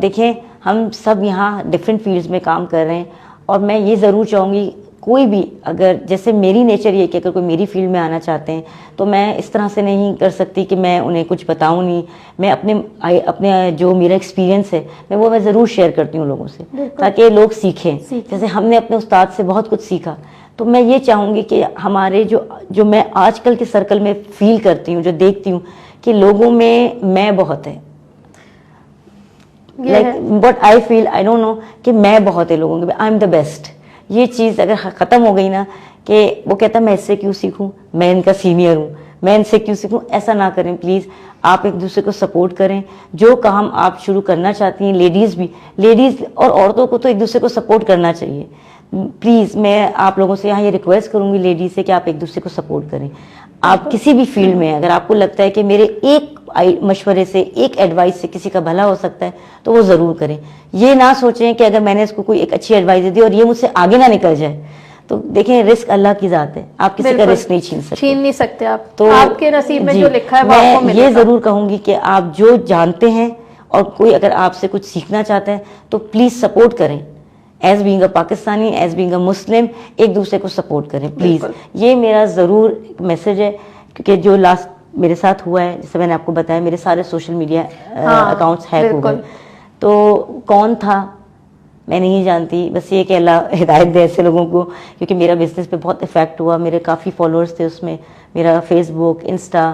देखें हम सब यहाँ डिफरेंट फील्ड्स में काम कर रहे हैं, और मैं ये ज़रूर चाहूँगी कोई भी, अगर जैसे मेरी नेचर ये कि अगर कोई मेरी फील्ड में आना चाहते हैं तो मैं इस तरह से नहीं कर सकती कि मैं उन्हें कुछ बताऊं नहीं। मैं अपने जो मेरा एक्सपीरियंस है मैं ज़रूर शेयर करती हूँ लोगों से, ताकि लोग सीखें। जैसे हमने अपने उस्ताद से बहुत कुछ सीखा, तो मैं ये चाहूँगी कि हमारे जो मैं आजकल के सर्कल में फील करती हूँ, जो देखती हूँ कि लोगों में मैं बहुत है, like what I feel, I don't know, कि मैं बहुत है लोगों के, आई एम द बेस्ट। ये चीज़ अगर ख़त्म हो गई ना, कि वो कहता मैं इससे क्यों सीखूं, मैं इनका सीनियर हूँ, मैं इनसे क्यों सीखूं, ऐसा ना करें प्लीज़। आप एक दूसरे को सपोर्ट करें। जो काम आप शुरू करना चाहती हैं, लेडीज़ और औरतों को तो एक दूसरे को सपोर्ट करना चाहिए। प्लीज़ मैं आप लोगों से यहाँ ये रिक्वेस्ट करूँगी लेडीज़ से कि आप एक दूसरे को सपोर्ट करें। आप किसी भी फील्ड में अगर आपको लगता है कि मेरे एक मशवरे से, एक एडवाइस से किसी का भला हो सकता है, तो वो ज़रूर करें। ये ना सोचें कि अगर मैंने इसको कोई एक अच्छी एडवाइस दी और ये मुझसे आगे ना निकल जाए, तो देखें रिस्क अल्लाह की ज़ात है, आप किसी का रिस्क नहीं छीन नहीं सकते आप, तो आपके नसीब में जो लिखा है वो आपको मिलेगा। ये ज़रूर कहूँगी कि आप जो जानते हैं और कोई अगर आपसे कुछ सीखना चाहता है तो प्लीज़ सपोर्ट करें। As being a Pakistani, as being a Muslim, एक दूसरे को सपोर्ट करें प्लीज़। ये मेरा ज़रूर मैसेज है, क्योंकि जो लास्ट मेरे साथ हुआ है, जैसे मैंने आपको बताया, मेरे सारे सोशल मीडिया अकाउंट्स हैक हो गए। तो कौन था मैं नहीं जानती, बस ये कि अल्लाह हिदायत दे ऐसे लोगों को, क्योंकि मेरा बिजनेस पे बहुत इफेक्ट हुआ, मेरे काफ़ी फॉलोअर्स थे उसमें, मेरा फेसबुक, इंस्टा,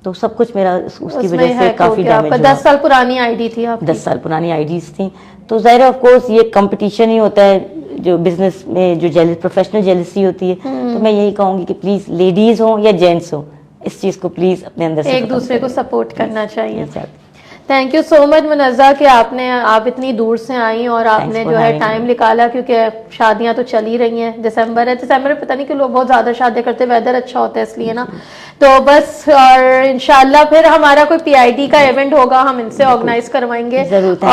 तो सब कुछ मेरा उसकी वजह से काफ़ी डैमेज हुआ। 10 साल पुरानी आईडी थी आपकी? 10 साल पुरानी आईडीज थी, तो ज़ाहिर है ऑफ कोर्स ये कंपटीशन ही होता है जो बिजनेस में, जो प्रोफेशनल जेलसी होती है। तो मैं यही कहूँगी कि प्लीज़ लेडीज़ हो या जेंट्स हो, इस चीज़ को प्लीज़ अपने अंदर से एक दूसरे को सपोर्ट करना चाहिए। Exactly. Thank you so much Munazza कि आप इतनी दूर से आई और आपने जो है टाइम निकाला, क्योंकि शादियां तो चल ही रही हैं। दिसंबर है, दिसंबर में पता नहीं कि लोग बहुत ज़्यादा शादियां करते हैं, वेदर अच्छा होता है इसलिए ना। तो बस, और इंशाल्लाह फिर हमारा कोई पीआईडी का इवेंट होगा, हम इनसे ऑर्गेनाइज करवाएंगे।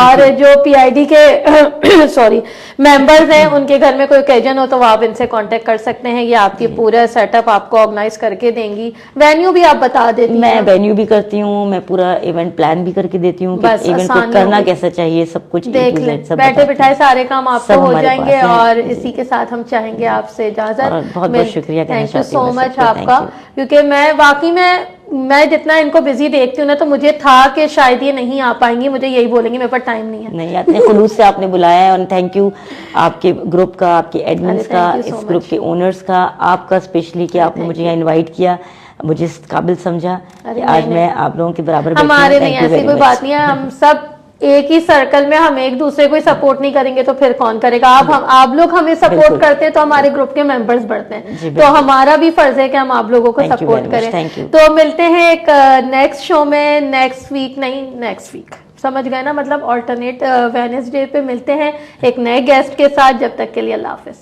और जो पीआईडी के सॉरी मेंबर्स हैं, उनके घर में कोई ओकेजन हो तो आप इनसे कांटेक्ट कर सकते हैं, ये आपकी पूरा सेटअप आपको ऑर्गेनाइज करके देंगी। वेन्यू भी आप बता देती हैं? मैं वेन्यू भी करती हूँ, मैं पूरा इवेंट प्लान भी करके देती हूँ कि इवेंट को करना कैसा चाहिए, सब कुछ देख लें, बैठे बिठाए सारे काम आपको हो जाएंगे। और इसी के साथ हम चाहेंगे आपसे इजाजत। बहुत बहुत शुक्रिया, थैंक यू सो मच आपका, क्योंकि मैं वाकई मैं जितना इनको बिजी देखती हूँ ना, तो मुझे था कि शायद ये नहीं आ पाएंगी, मुझे यही बोलेंगे मेरे पास टाइम नहीं है। नहीं, इतने खुलूस से आपने बुलाया है, और थैंक यू आपके ग्रुप का, आपके एडमिन्स का, इस ग्रुप के ओनर्स का, आपका स्पेशली कि आपने मुझे यहाँ इनवाइट किया, मुझे इस काबिल समझा कि आज मैं आप लोगों के बराबर बैठी हूं। हमारे नहीं, ऐसी कोई बात नहीं है, हम सब एक ही सर्कल में, हम एक दूसरे को सपोर्ट नहीं करेंगे तो फिर कौन करेगा? आप लोग हमें सपोर्ट करते हैं तो हमारे ग्रुप के मेंबर्स बढ़ते हैं, तो हमारा भी फर्ज है कि हम आप लोगों को सपोर्ट करें। तो मिलते हैं एक नेक्स्ट शो में, नेक्स्ट वीक, समझ गए ना, मतलब ऑल्टरनेट वेडनेसडे पे मिलते हैं एक नए गेस्ट के साथ। जब तक के लिए अल्लाह हाफिज।